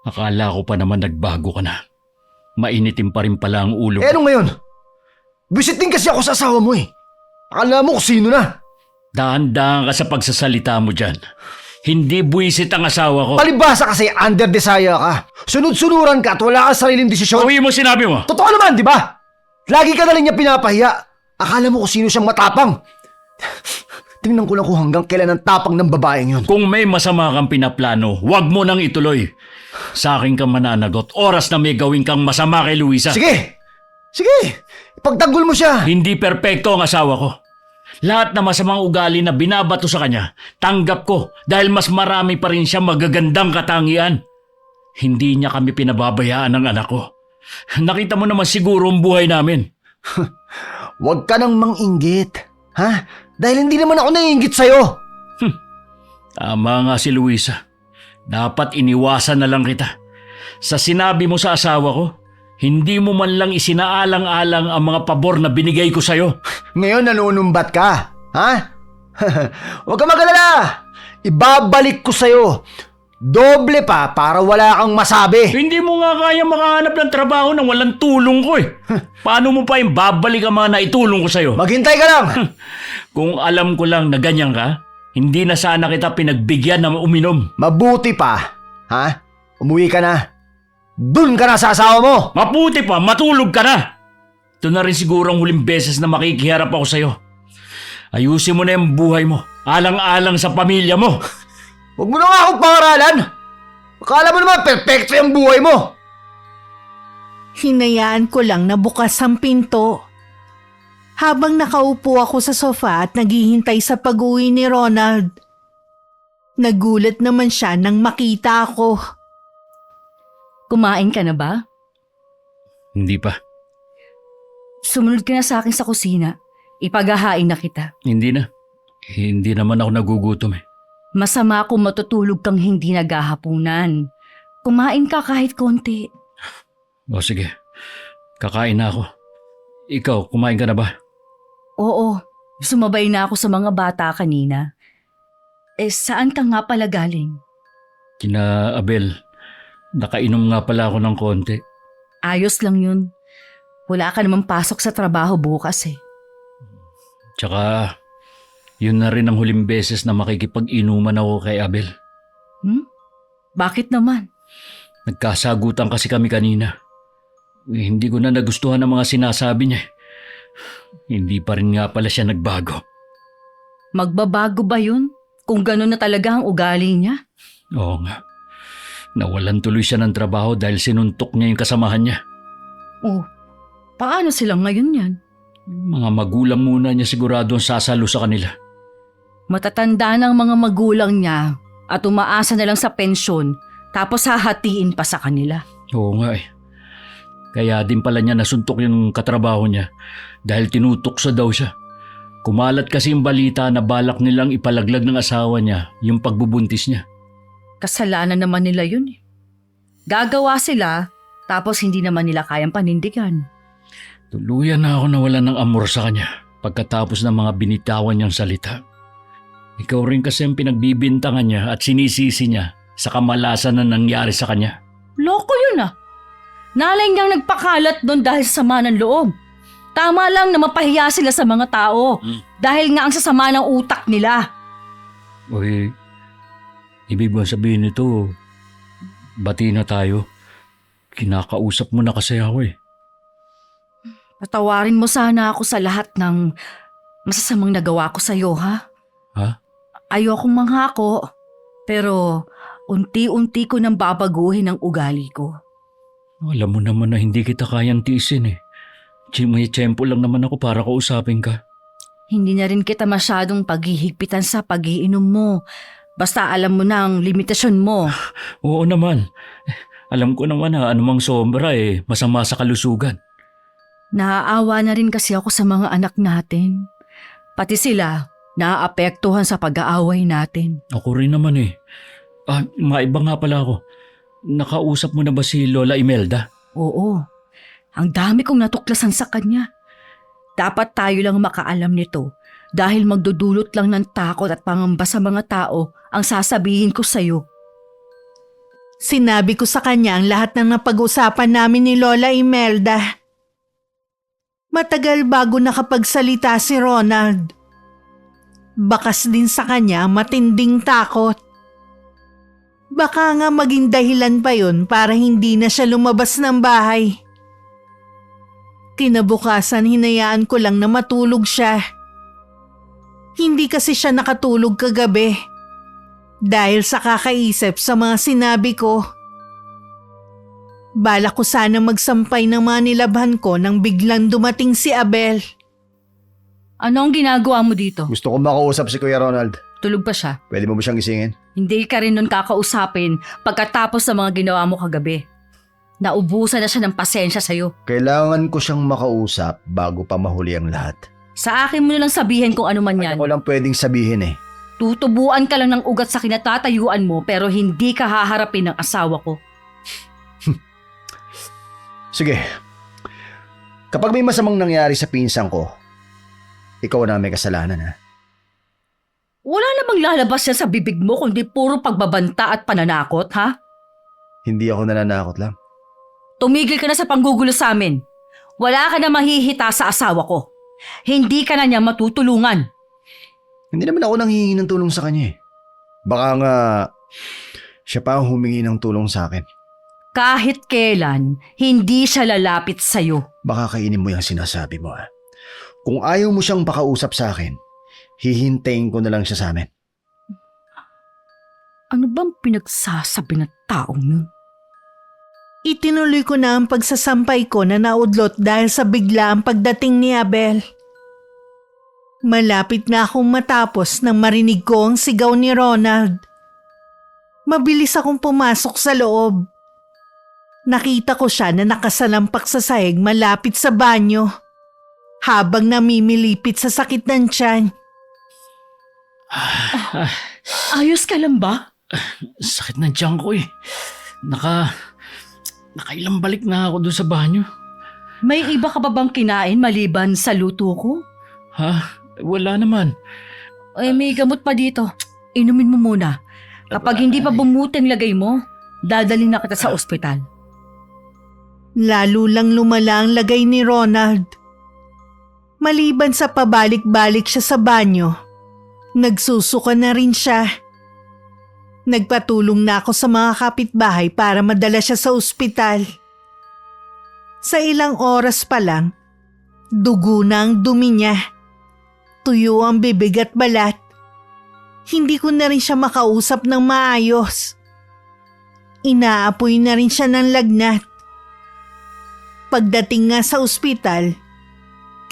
Akala ko pa naman nagbago ka na. Mainitin pa rin pala ang ulo.
Eh ano ngayon? Buwisit din kasi ako sa asawa mo eh. Akala mo kung sino na.
Dahan-dahan ka sa pagsasalita mo dyan. Hindi buwisit ang asawa ko.
Palibasa kasi under desire ka. Sunod-sunuran ka at wala kang sariling desisyon.
Uwi mo sinabi mo.
Totoo naman, di ba? Lagi ka na rin niya pinapahiya. Akala mo kung sino siyang matapang. Tingnan ko lang kung hanggang kailan ang tapang ng babaeng yun.
Kung may masama kang pinaplano, huwag mo nang ituloy. Sa akin ka mananagot. Oras na may gawin kang masama kay Luisa.
Sige! Sige! Ipagtanggol mo siya!
Hindi perpekto ang asawa ko. Lahat na masamang ugali na binabato sa kanya, tanggap ko dahil mas marami pa rin siya magagandang katangian. Hindi niya kami pinababayaan ng anak ko. Nakita mo naman siguro ang buhay namin.
Huwag ka nang manginggit. Ha? Dahil hindi naman ako naiinggit sa'yo.
Tama nga si Luisa. Dapat iniwasan na lang kita. Sa sinabi mo sa asawa ko, hindi mo man lang isinaalang-alang ang mga pabor na binigay ko sa'yo.
Ngayon nanunumbat ka. Ha? Huwag ka mag-alala. Ibabalik ko sa'yo. Doble pa para wala kang masabi.
Hindi mo nga kaya makahanap ng trabaho nang walang tulong ko eh. Paano mo pa yung babalik ang mga naitulong ko sa'yo?
Maghintay ka lang.
Kung alam ko lang na ganyan ka, hindi na sana kita pinagbigyan na uminom.
Mabuti pa. Ha? Umuwi ka na. Dun ka na sa asawa mo.
Maputi pa, matulog ka na. Ito na rin siguro ang huling beses na makikiharap ako sa'yo. Ayusin mo na yung buhay mo. Alang-alang sa pamilya mo.
Huwag mo na nga akong pangaralan. Akala mo naman perfecto yung buhay mo.
Hinayaan ko lang na bukas ang pinto. Habang nakaupo ako sa sofa at naghihintay sa pag-uwi ni Ronald, nagulat naman siya nang makita ako.
Kumain ka na ba?
Hindi pa.
Sumunod ka na sa akin sa kusina. Ipaghahain na kita.
Hindi na. Hindi naman ako nagugutom eh.
Masama kung matutulog kang hindi naghahapunan. Kumain ka kahit konti.
O sige, kakain na ako. Ikaw, kumain ka na ba?
Oo, sumabay na ako sa mga bata kanina. Saan ka nga pala galing?
Kina Abel, nakainom nga pala ako ng konti.
Ayos lang yun. Wala ka namang pasok sa trabaho bukas eh.
Tsaka, yun na rin ang huling beses na makikipag-inuman ako kay Abel.
Bakit naman?
Nagkasagutan kasi kami kanina. Hindi ko na nagustuhan ang mga sinasabi niya. Hindi pa rin nga pala siya nagbago.
Magbabago ba yun? Kung gano'n na talaga ang ugali niya?
Oo nga. Nawalan tuloy siya ng trabaho dahil sinuntok niya yung kasamahan niya.
Oh, paano silang ngayon yan?
Mga magulang muna niya sigurado ang sasalo sa kanila.
Matatanda ng mga magulang niya at umaasa na lang sa pensyon tapos hahatiin pa sa kanila.
Oo nga eh. Kaya din pala niya nasuntok yung katrabaho niya dahil tinutokso daw siya. Kumalat kasi yung balita na balak nilang ipalaglag ng asawa niya yung pagbubuntis niya.
Kasalanan naman nila yun eh. Gagawa sila tapos hindi naman nila kayang panindigan.
Tuluyan na ako nawalan ng amor sa kanya pagkatapos ng mga binitawan niyang salita. Ikaw rin kasi ang pinagbibintangan niya at sinisisi niya sa kamalasan na nangyari sa kanya.
Loko yun ah. Nalay niyang nagpakalat doon dahil sa sama ng loob. Tama lang na mapahiya sila sa mga tao dahil nga ang sasama ng utak nila.
Uy, ibig ba sabihin nito, bati na tayo. Kinakausap mo na kasi ako eh.
Patawarin mo sana ako sa lahat ng masasamang nagawa ko sa'yo, ha?
Ha?
Ayokong manghako, pero unti-unti ko nang babaguhin ang ugali ko.
Alam mo naman na hindi kita kayang tiisin eh. May tiyempo lang naman ako para kausapin ka.
Hindi na rin kita masyadong paghihigpitan sa pag-iinom mo. Basta alam mo na ang limitasyon mo.
Oo naman. Alam ko naman na anumang sobra eh, masama sa kalusugan.
Naaawa na rin kasi ako sa mga anak natin. Pati sila, naaapektuhan sa pag-aaway natin.
Ako rin naman eh. Maiba nga pala ako. Nakausap mo na ba si Lola Imelda?
Oo, ang dami kong natuklasan sa kanya. Dapat tayo lang makaalam nito dahil magdudulot lang ng takot at pangamba sa mga tao ang sasabihin ko sa'yo.
Sinabi ko sa kanya ang lahat ng napag-usapan namin ni Lola Imelda. Matagal bago nakapagsalita si Ronald. Bakas din sa kanya matinding takot. Baka nga maging dahilan pa yun para hindi na siya lumabas ng bahay. Kinabukasan hinayaan ko lang na matulog siya. Hindi kasi siya nakatulog kagabi dahil sa kakaisip sa mga sinabi ko. Balak ko sana magsampay ng mga nilabhan ko nang biglang dumating si Abel.
Ano ang ginagawa mo dito?
Gusto ko makausap si Kuya Ronald.
Tulog pa siya.
Pwede mo ba siyang gisingin?
Hindi ka rin nun kakausapin pagkatapos sa mga ginawa mo kagabi. Naubusan na siya ng pasensya sa'yo.
Kailangan ko siyang makausap bago pa mahuli ang lahat.
Sa akin mo na lang sabihin kung ano man yan.
Ako lang pwedeng sabihin eh.
Tutubuan ka lang ng ugat sa kinatatayuan mo pero hindi ka haharapin ng asawa ko.
Sige. Kapag may masamang nangyari sa pinsan ko, ikaw na may kasalanan ha.
Wala namang lalabas yan sa bibig mo kundi puro pagbabanta at pananakot, ha?
Hindi ako nananakot lang.
Tumigil ka na sa panggugulo sa amin. Wala ka na mahihita sa asawa ko. Hindi ka na niya matutulungan.
Hindi naman ako nanghihingi ng tulong sa kanya eh. Baka nga siya pa ang humingi ng tulong sa akin.
Kahit kailan, hindi siya lalapit sa'yo.
Baka kainin mo yung sinasabi mo ha. Kung ayaw mo siyang pakausap sa akin, hihintayin ko na lang siya sa amin.
Ano bang pinagsasabi ng taong yun?
Itinuloy ko na ang pagsasampay ko na naudlot dahil sa biglaang pagdating ni Abel. Malapit na akong matapos nang marinig ko ang sigaw ni Ronald. Mabilis akong pumasok sa loob. Nakita ko siya na nakasalampak sa sahig malapit sa banyo, habang namimilipit sa sakit ng tiyan.
Ayos ka lang ba?
Sakit ng tiyan ko eh. Nakailang balik na ako doon sa banyo.
May iba ka ba bang kinain maliban sa luto ko?
Ha? Wala naman.
May gamot pa dito. Inumin mo muna. Kapag hindi pa bumuti ang lagay mo, dadalhin na kita sa ospital.
Lalo lang lumala ang lagay ni Ronald. Maliban sa pabalik-balik siya sa banyo, nagsusuka na rin siya. Nagpatulong na ako sa mga kapitbahay para madala siya sa ospital. Sa ilang oras pa lang, dugo na ang dumi niya. Tuyo ang bibig at balat. Hindi ko na rin siya makausap ng maayos. Inaapoy na rin siya ng lagnat. Pagdating nga sa ospital,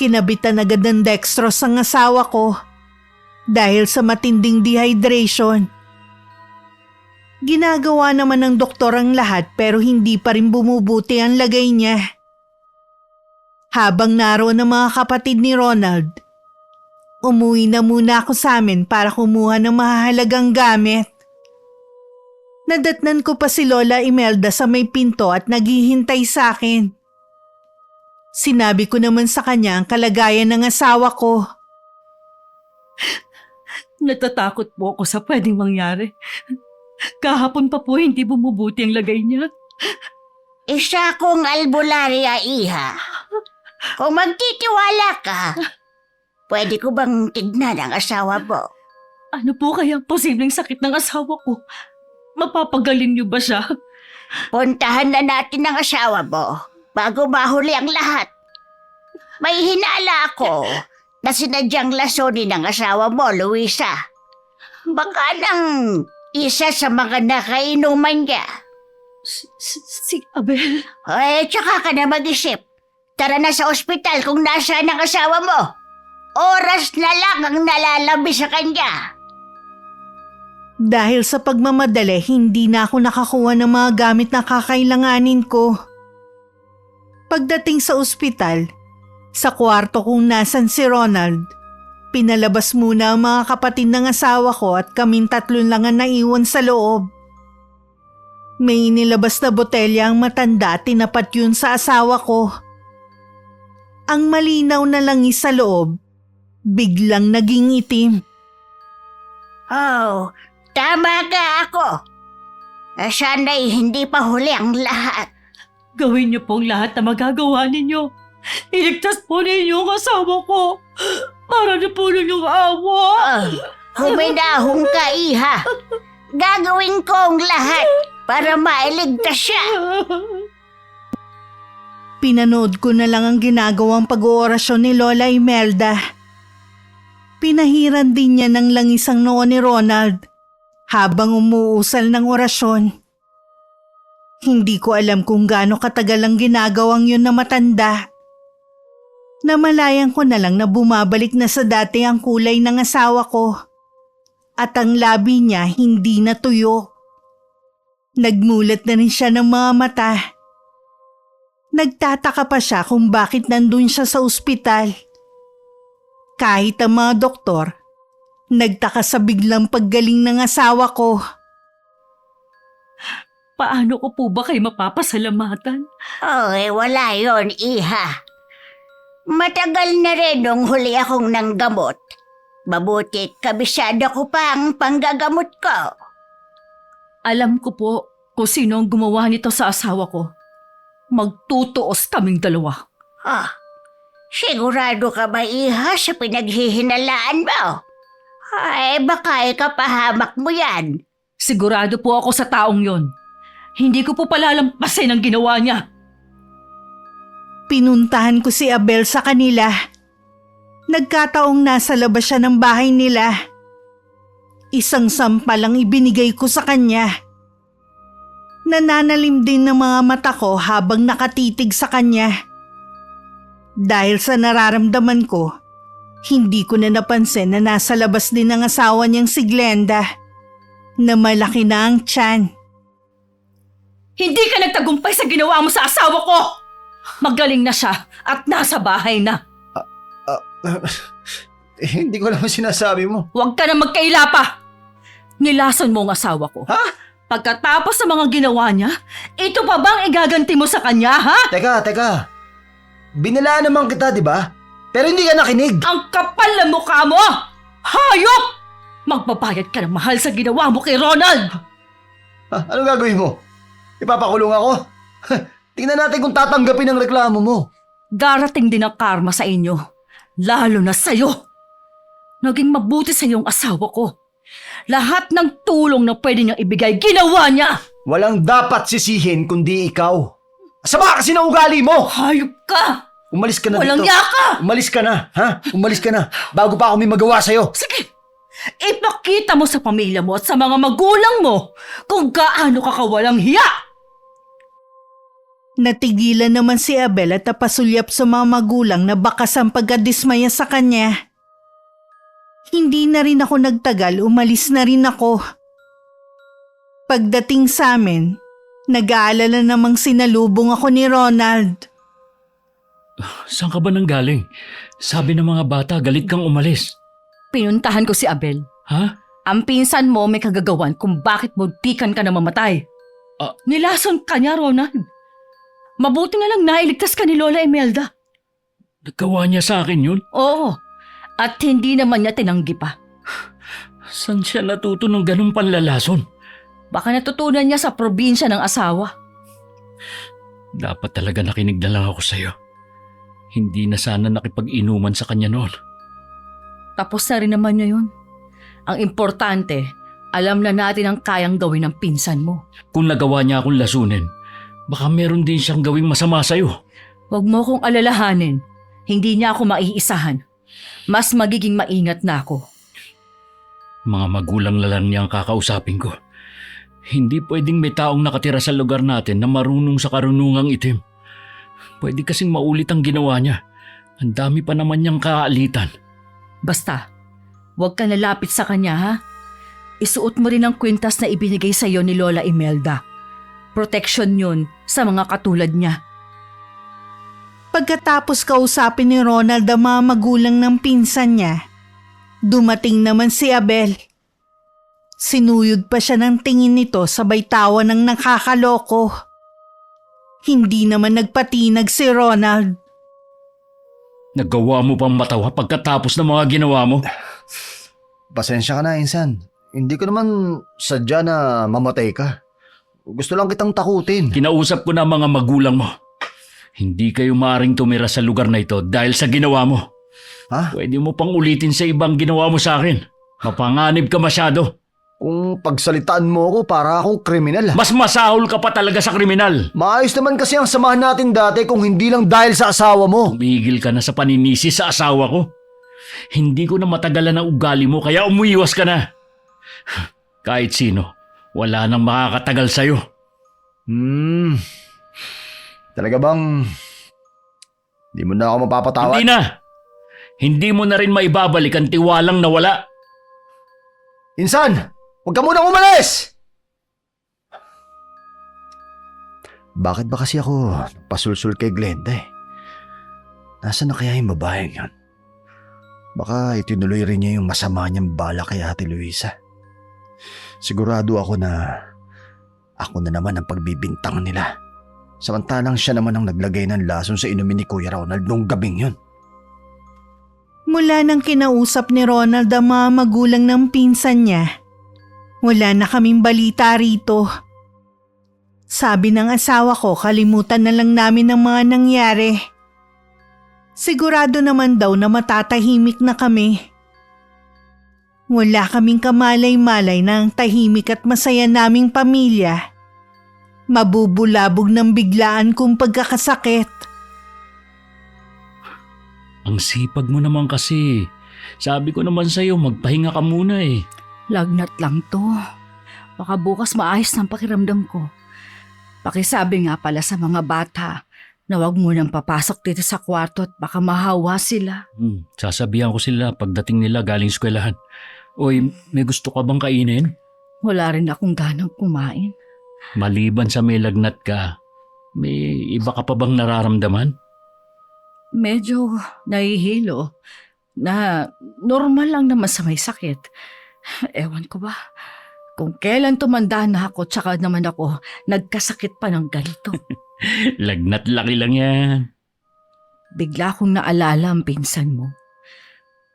kinabitan agad ng dextrose ang asawa ko dahil sa matinding dehydration. Ginagawa naman ng doktor ang lahat pero hindi pa rin bumubuti ang lagay niya. Habang naroon ang mga kapatid ni Ronald, umuwi na muna ako sa amin para kumuha ng mahalagang gamit. Nadatnan ko pa si Lola Imelda sa may pinto at naghihintay sa akin. Sinabi ko naman sa kanya ang kalagayan ng asawa ko.
Natatakot po ako sa pwedeng mangyari. Kahapon pa po hindi bumubuti ang lagay niya.
Isa kong albularya, iha. Kung magtitiwala ka, pwede ko bang tignan ang asawa mo?
Ano po kaya ang posibleng sakit ng asawa ko? Mapapagaling niyo ba siya?
Puntahan na natin ang asawa mo bago mahuli ang lahat. May hinala ako na sinadyang lasonin ng asawa mo, Luisa. Baka nang isa sa mga nakainuman niya.
Si Abel?
Tsaka ka na mag-isip. Tara na sa ospital kung nasaan ang asawa mo. Oras na lang ang nalalabi sa kanya.
Dahil sa pagmamadali, hindi na ako nakakuha ng mga gamit na kakailanganin ko. Pagdating sa ospital, sa kwarto kung nasan si Ronald, pinalabas muna ang mga kapatid ng asawa ko at kaming tatlo lang ang naiwan sa loob. May inilabas na botelya ang matanda at tinapat yun sa asawa ko. Ang malinaw na langis sa loob, biglang naging itim.
Oh, tama ka ako. Sana'y hindi pa huli ang lahat.
Gawin niyo pong lahat na magagawa ninyo. Iligtas po ninyo ang asawa ko. Para na po ninyong awa.
Huminahong ka, iha. Gagawin ko ang lahat para mailigtas siya.
Pinanood ko na lang ang ginagawang pag-oorasyon ni Lola Imelda. Pinahiran din niya ng langis ang noo ni Ronald habang umuusal ng orasyon. Hindi ko alam kung gaano katagal ang ginagawang yun na matanda. Namalayan ko na lang na bumabalik na sa dati ang kulay ng asawa ko at ang labi niya hindi na tuyo. Nagmulat na rin siya ng mga mata. Nagtataka pa siya kung bakit nandun siya sa ospital. Kahit ang mga doktor, nagtaka sa biglang paggaling ng asawa ko.
Paano ko po ba kayo mapapasalamatan?
Wala yon, iha. Matagal na rin nung huli akong nanggamot. Mabuti kabisado ko pa ang panggagamot ko.
Alam ko po kung sino ang gumawa nito sa asawa ko. Magtutuos kaming dalawa.
Sigurado ka ba, iha, sa pinaghihinalaan mo? Baka ikapahamak mo yan.
Sigurado po ako sa taong yon. Hindi ko po palalampasin ang ginawa niya.
Pinuntahan ko si Abel sa kanila. Nagkataong nasa labas siya ng bahay nila. Isang sampal ang ibinigay ko sa kanya. Nananalim din ng mga mata ko habang nakatitig sa kanya. Dahil sa nararamdaman ko, Hindi ko na napansin na nasa labas din ang asawa niyang si Glenda, na malaki na ang tiyan.
Hindi ka nagtagumpay sa ginawa mo sa asawa ko! Magaling na siya at nasa bahay na.
Hindi ko naman sinasabi mo.
Huwag ka na magkaila pa! Nilason mo ang asawa ko.
Ha?
Pagkatapos sa mga ginawa niya, ito pa bang igaganti mo sa kanya, ha?
Teka. Binilaan naman kita, di ba? Pero hindi ka nakinig.
Ang kapal na mukha mo! Hayop! Magbabayad ka ng mahal sa ginawa mo kay Ronald!
Ha? Anong gagawin mo? Ipapakulong ako? Tingnan natin kung tatanggapin ang reklamo mo.
Darating din ang karma sa inyo. Lalo na sa'yo. Naging mabuti sa iyong asawa ko. Lahat ng tulong na pwede niyang ibigay, ginawa niya!
Walang dapat sisihin kundi ikaw. Sama kasi ng ugali mo!
Hayop ka!
Umalis ka na
Walang
dito.
yaka!
Umalis ka na, ha? Umalis ka na. Bago pa ako may magawa sa'yo.
Sige! Ipakita mo sa pamilya mo at sa mga magulang mo kung gaano ka kawalang hiya!
Natigilan naman si Abel at napasulyap sa mga magulang na bakas ang pagkadismaya sa kanya. Hindi na rin ako nagtagal, umalis na rin ako. Pagdating sa amin, nag-aalala namang sinalubong ako ni Ronald.
Saan ka ba nanggaling? Sabi ng mga bata, galit kang umalis.
Pinuntahan ko si Abel.
Ha?
Ang pinsan mo may kagagawan kung bakit muntikan ka na mamatay.
Ah.
Nilason ka niya, Ronald. Mabuti na lang nailigtas ka ni Lola Imelda.
Nagawa niya sa akin yun?
Oo. At hindi naman niya tinanggi pa.
Saan siya natuto ng ganung panlalason?
Baka natutunan niya sa probinsya ng asawa.
Dapat talaga nakinig na lang ako sa'yo. Hindi na sana nakipag-inuman sa kanya noon.
Tapos na rin naman niya yun. Ang importante, alam na natin ang kayang gawin ng pinsan mo.
Kung nagawa niya akong lasunin, baka meron din siyang gawing masama sa'yo.
Huwag mo kong alalahanin. Hindi niya ako maiisahan. Mas magiging maingat na ako.
Mga magulang na lang niya ang kakausapin ko. Hindi pwedeng may taong nakatira sa lugar natin na marunong sa karunungang itim. Pwede kasing maulit ang ginawa niya. Ang dami pa naman niyang kaalitan.
Basta, huwag ka nalapit sa kanya, ha? Isuot mo rin ang kwintas na ibinigay sa iyo ni Lola Imelda. Protection yun sa mga katulad niya.
Pagkatapos kausapin ni Ronald ang mga magulang ng pinsan niya, dumating naman si Abel. Sinuyod pa siya ng tingin nito sabay tawa ng nakakaloko. Hindi naman nagpatinag si Ronald.
Nagawa mo pang matawa pagkatapos ng mga ginawa mo?
Pasensya ka na, Insan. Hindi ko naman sadya na mamatay ka. Gusto lang kitang takutin.
Kinausap ko na mga magulang mo. Hindi kayo maaring tumira sa lugar na ito dahil sa ginawa mo.
Ha?
Pwede mo pang ulitin sa ibang ginawa mo sa akin. Mapanganib ka masyado.
Kung pagsalitaan mo ako, para akong kriminal.
Mas masahol ka pa talaga sa kriminal.
Maayos naman kasi ang samahan natin dati kung hindi lang dahil sa asawa mo.
Tumigil ka na sa paninisi sa asawa ko. Hindi ko na matagalan ang ugali mo kaya umuiwas ka na. Kahit sino, wala nang makakatagal sa'yo.
Talaga bang di mo na ako mapapatawad?
Hindi na. Hindi mo na rin maibabalik ang tiwalang nawala.
Insan, huwag ka munang umalis! Bakit ba kasi ako pasulsul kay Glenda eh? Nasaan na kaya yung babaeng yan? Baka itinuloy rin niya yung masama niyang bala kay Ate Luisa. Sigurado ako na naman ang pagbibintang nila. Samantalang siya naman ang naglagay ng lason sa inumin ni Kuya Ronald nung gabing yun.
Mula nang kinausap ni Ronald ang mga magulang ng pinsan niya, wala na kaming balita rito. Sabi ng asawa ko, kalimutan na lang namin ang mga nangyari. Sigurado naman daw na matatahimik na kami. Wala kaming kamalay-malay na ang tahimik at masaya naming pamilya mabubulabog ng biglaan kong pagkakasakit.
Ang sipag mo naman kasi. Sabi ko naman sa'yo, magpahinga ka muna eh.
Lagnat lang to. Baka bukas maayos ng pakiramdam ko. Pakisabi nga pala sa mga bata na wag mo nang papasok dito sa kwarto at baka mahawa sila.
Sasabihan ko sila pagdating nila galing eskwelahan. Oy, may gusto ka bang kainin?
Wala rin akong ganang kumain.
Maliban sa may lagnat ka, may iba ka pa bang nararamdaman?
Medyo nahihilo na normal lang naman sa may sakit. Ewan ko ba, kung kailan tumanda na ako tsaka naman ako nagkasakit pa ng ganito.
Lagnat laki lang yan.
Bigla kong naalala ang pinsan mo.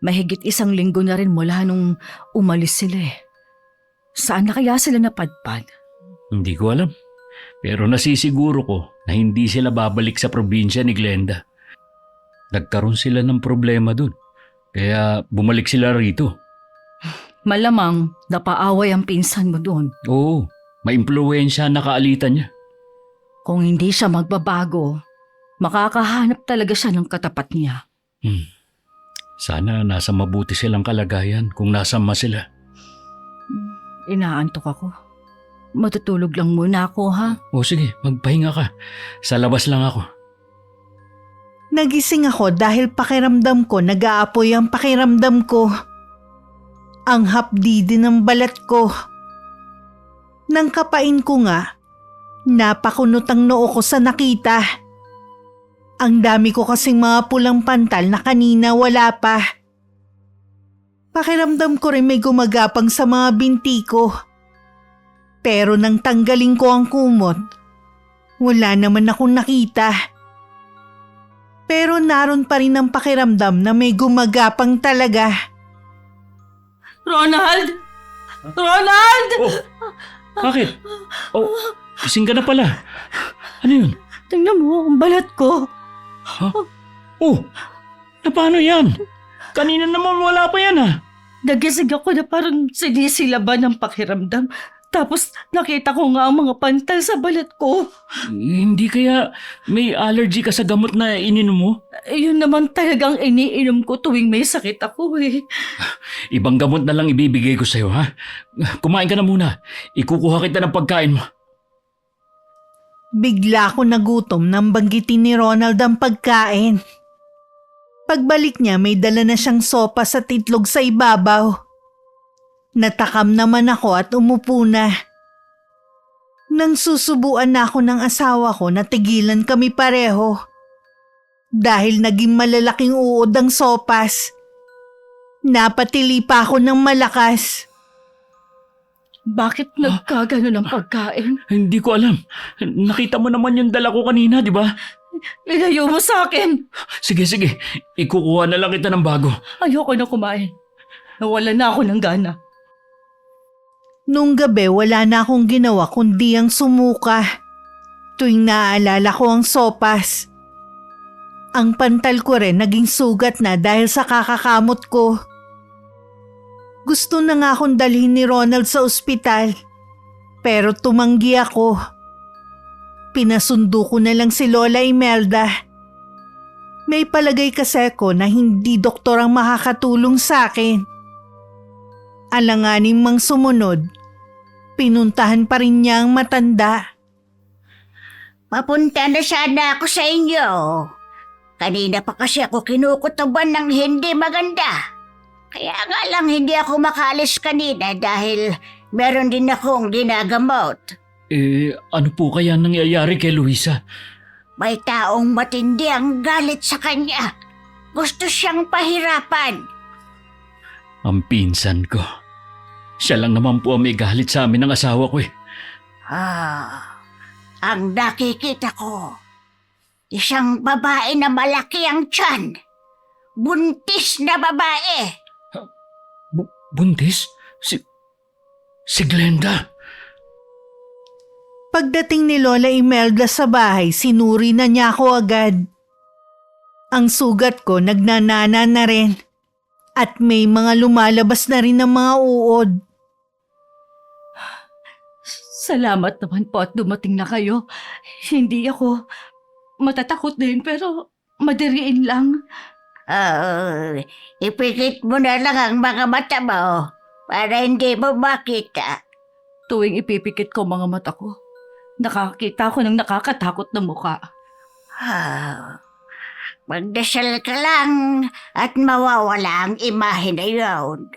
Mahigit 1 linggo na rin mula nung umalis sila eh. Saan na kaya sila napadpad?
Hindi ko alam. Pero nasisiguro ko na hindi sila babalik sa probinsya ni Glenda. Nagkaroon sila ng problema dun. Kaya bumalik sila rito.
Malamang napaaway ang pinsan mo doon.
Oo, maimpluwensya ang nakaalitan niya.
Kung hindi siya magbabago, makakahanap talaga siya ng katapat niya.
Sana nasa mabuti silang kalagayan kung nasama sila.
Inaantok ako. Matutulog lang muna ako, ha?
O sige, magpahinga ka. Sa labas lang ako.
Nagising ako dahil pakiramdam ko nag-aapoy ang pakiramdam ko. Ang hapdi din ng balat ko. Nang kapain ko nga, napakunot ang noo ko sa nakita. Ang dami ko kasing mga pulang pantal na kanina wala pa. Pakiramdam ko rin may gumagapang sa mga binti ko. Pero nang tanggalin ko ang kumot, wala naman akong nakita. Pero naroon pa rin ang pakiramdam na may gumagapang talaga.
Ronald! Ronald!
Oh, bakit? Oh, gising ka na pala. Ano yun?
Tingnan mo, ang balat ko.
Ha? Oh, na paano yan? Kanina naman wala pa yan ha.
Nagising ako na parang sinisilaban ng pakiramdam. Tapos nakita ko nga ang mga pantal sa balat ko.
Hindi kaya may allergy ka sa gamot na ininom mo?
Yun naman talagang iniinom ko tuwing may sakit ako eh.
Ibang gamot na lang ibibigay ko sa'yo ha. Kumain ka na muna. Ikukuha kita ng pagkain mo.
Bigla ako nagutom nang banggitin ni Ronald ang pagkain. Pagbalik niya may dala na siyang sopa sa itlog sa ibabaw. Natakam naman ako at umupo na. Nang susubuan na ako ng asawa ko, natigilan kami pareho. Dahil naging malalaking uod ang sopas. Napatili pa ako ng malakas.
Bakit nagkagano ng pagkain?
Hindi ko alam. Nakita mo naman yung dala ko kanina, di ba?
Ilayo mo sa akin!
Sige, sige. Ikukuha na lang kita ng bago.
Ayoko na kumain. Nawala na ako ng gana.
Nung gabi wala na akong ginawa kundi ang sumuka. Tuwing naaalala ko ang sopas. Ang pantal ko rin naging sugat na dahil sa kakakamot ko. Gusto na nga akong dalhin ni Ronald sa ospital. Pero tumanggi ako. Pinasundo ko na lang si Lola Imelda. May palagay kasi ko na hindi doktor ang makakatulong sa akin. Alanganin mang sumunod, pinuntahan pa rin niya ang matanda.
Papunta na sana ako sa inyo. Kanina pa kasi ako kinukutuban ng hindi maganda. Kaya nga lang hindi ako makaalis kanina dahil meron din akong ginagamot.
Ano po kaya nangyayari kay Luisa?
May taong matindi ang galit sa kanya. Gusto siyang pahirapan.
Ang pinsan ko. Siya lang naman po ang may galit sa amin ng asawa ko eh.
Ang nakikita ko, isang babae na malaki ang tiyan. Buntis na babae.
Buntis? Si Glenda?
Pagdating ni Lola Imelda sa bahay, sinuri na niya ako agad. Ang sugat ko nagnanana na rin. At may mga lumalabas na rin ng mga uod.
Salamat naman po at dumating na kayo. Hindi ako matatakot din pero madiriin lang.
Ipikit mo na lang ang mga mata mo para hindi mo makita.
Tuwing ipipikit ko mga mata ko, nakakita ko ng nakakatakot na muka.
Magdasal ka lang at mawawala ang imahe na yun.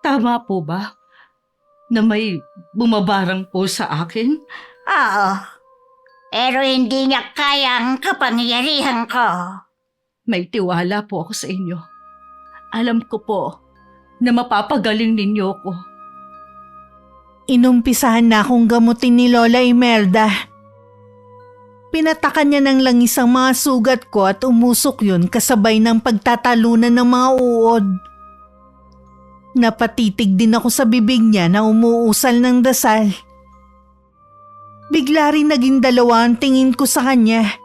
Tama po ba na may bumabarang po sa akin?
Oo. Pero hindi niya kayang kapangyarihan ko.
May tiwala po ako sa inyo. Alam ko po na mapapagaling ninyo ko.
Inumpisahan na akong gamutin ni Lola Imelda. Pinatakan niya ng langis ang mga sugat ko at umusok yun kasabay ng pagtatalunan ng mga uod. Napatitig din ako sa bibig niya na umuusal ng dasal. Bigla rin naging dalawa ang tingin ko sa kanya.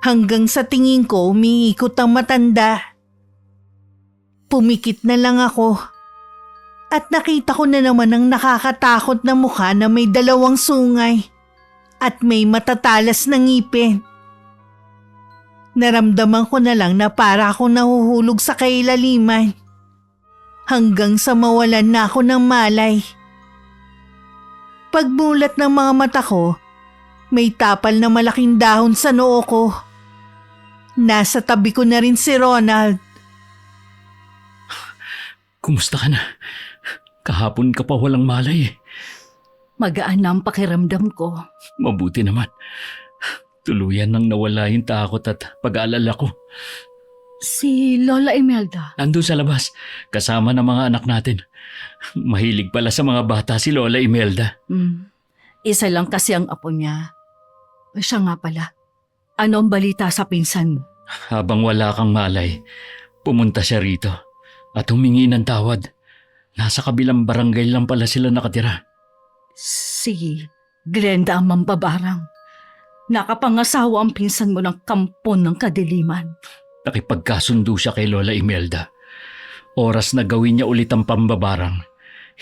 Hanggang sa tingin ko umiikot ang matanda. Pumikit na lang ako. At nakita ko na naman ang nakakatakot na mukha na may dalawang sungay. At may matatalas na ngipin. Naramdaman ko na lang na para akong nahuhulog sa kailaliman. Hanggang sa mawalan na ako ng malay. Pagmulat ng mga mata ko, may tapal na malaking dahon sa noo ko. Nasa tabi ko na rin si Ronald.
Kumusta ka na? Kahapon ka pa walang malay eh.
Magaan na ang pakiramdam ko.
Mabuti naman. Tuluyan nang nawala yung takot at pag-aalala ko.
Si Lola Imelda.
Nandun sa labas, kasama ng mga anak natin. Mahilig pala sa mga bata si Lola Imelda.
Isa lang kasi ang apo niya. Siya nga pala. Ano ang balita sa pinsan mo?
Habang wala kang malay, pumunta siya rito at humingi ng tawad. Nasa kabilang barangay lang pala sila nakatira.
Si Glenda ang mambabarang. Nakapangasawa ang pinsan mo ng kampon ng kadiliman.
Nakipagkasundo siya kay Lola Imelda. Oras na gawin niya ulit ang pambabarang,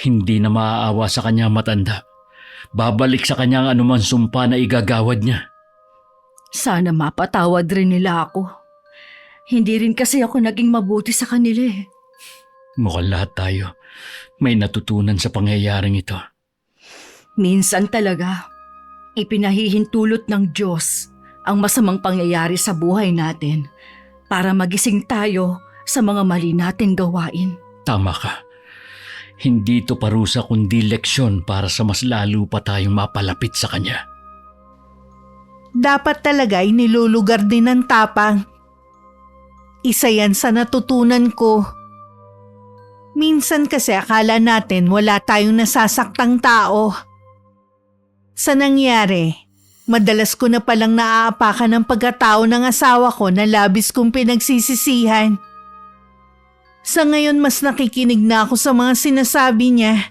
hindi na maaawa sa kanya matanda. Babalik sa kanya ang anuman sumpa na igagawad niya.
Sana mapatawad rin nila ako. Hindi rin kasi ako naging mabuti sa kanila eh.
Mukhang lahat tayo may natutunan sa pangyayaring ito.
Minsan talaga, ipinahihintulot ng Diyos ang masamang pangyayari sa buhay natin para magising tayo sa mga mali nating gawain.
Tama ka. Hindi ito parusa kundi leksyon para sa mas lalo pa tayong mapalapit sa Kanya.
Dapat talaga ay nilulugar din ng tapang. Isa yan sa natutunan ko. Minsan kasi akala natin wala tayong nasasaktang tao. Sa nangyari, madalas ko na palang naaapakan ng pagkatao ng asawa ko na labis kong pinagsisisihan. Sa ngayon mas nakikinig na ako sa mga sinasabi niya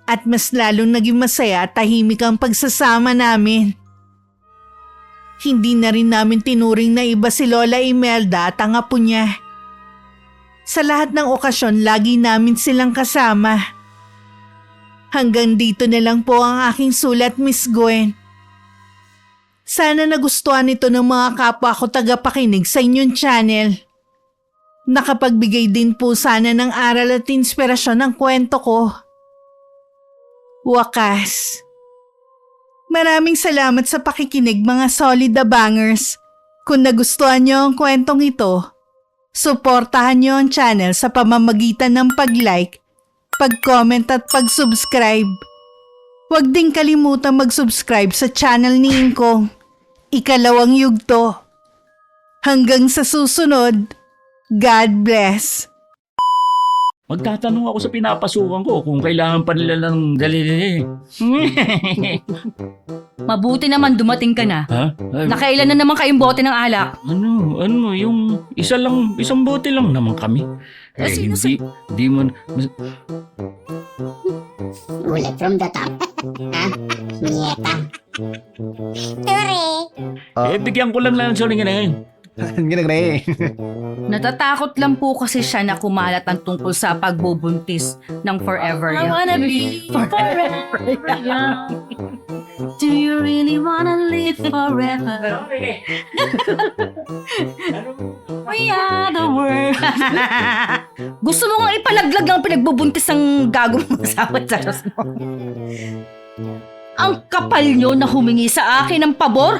at mas lalong naging masaya at tahimik ang pagsasama namin. Hindi na rin namin tinuring na iba si Lola Imelda at ang apo niya. Sa lahat ng okasyon, lagi namin silang kasama. Hanggang dito na lang po ang aking sulat, Miss Gwen. Sana nagustuhan ito ng mga kapwa ko tagapakinig sa inyong channel. Nakapagbigay din po sana ng aral at inspirasyon ang kwento ko. Wakas. Maraming salamat sa pakikinig mga solid bangers. Kung nagustuhan niyo ang kwentong ito, suportahan niyo ang channel sa pamamagitan ng pag-like, pag-comment at pag-subscribe. Huwag din kalimutang mag-subscribe sa channel ni Ingkong, Ikalawang Yugto. Hanggang sa susunod, God bless.
Magtatanong ako sa pinapasukan ko kung kailangan pa nila ng dalili.
Mabuti naman dumating ka na.
Ha?
Nakailan na naman kayong bote ng alak?
Ano, yung isang bote lang naman kami. Hindi mo...
Ulit from the top. Ha? Nieta. Ture.
bigyan ko lang ng suling ngayon.
Ginagre.
Natatakot lang po kasi siya na kumalat ang tungkol sa pagbubuntis ng forever.
I wanna be forever young. Do you really wanna live forever? We are the world.
Gusto mo nga ipalaglag ang pinagbubuntis ng gago mong asawa sa Diyos mo. Ang kapal nyo na humingi sa akin ng pabor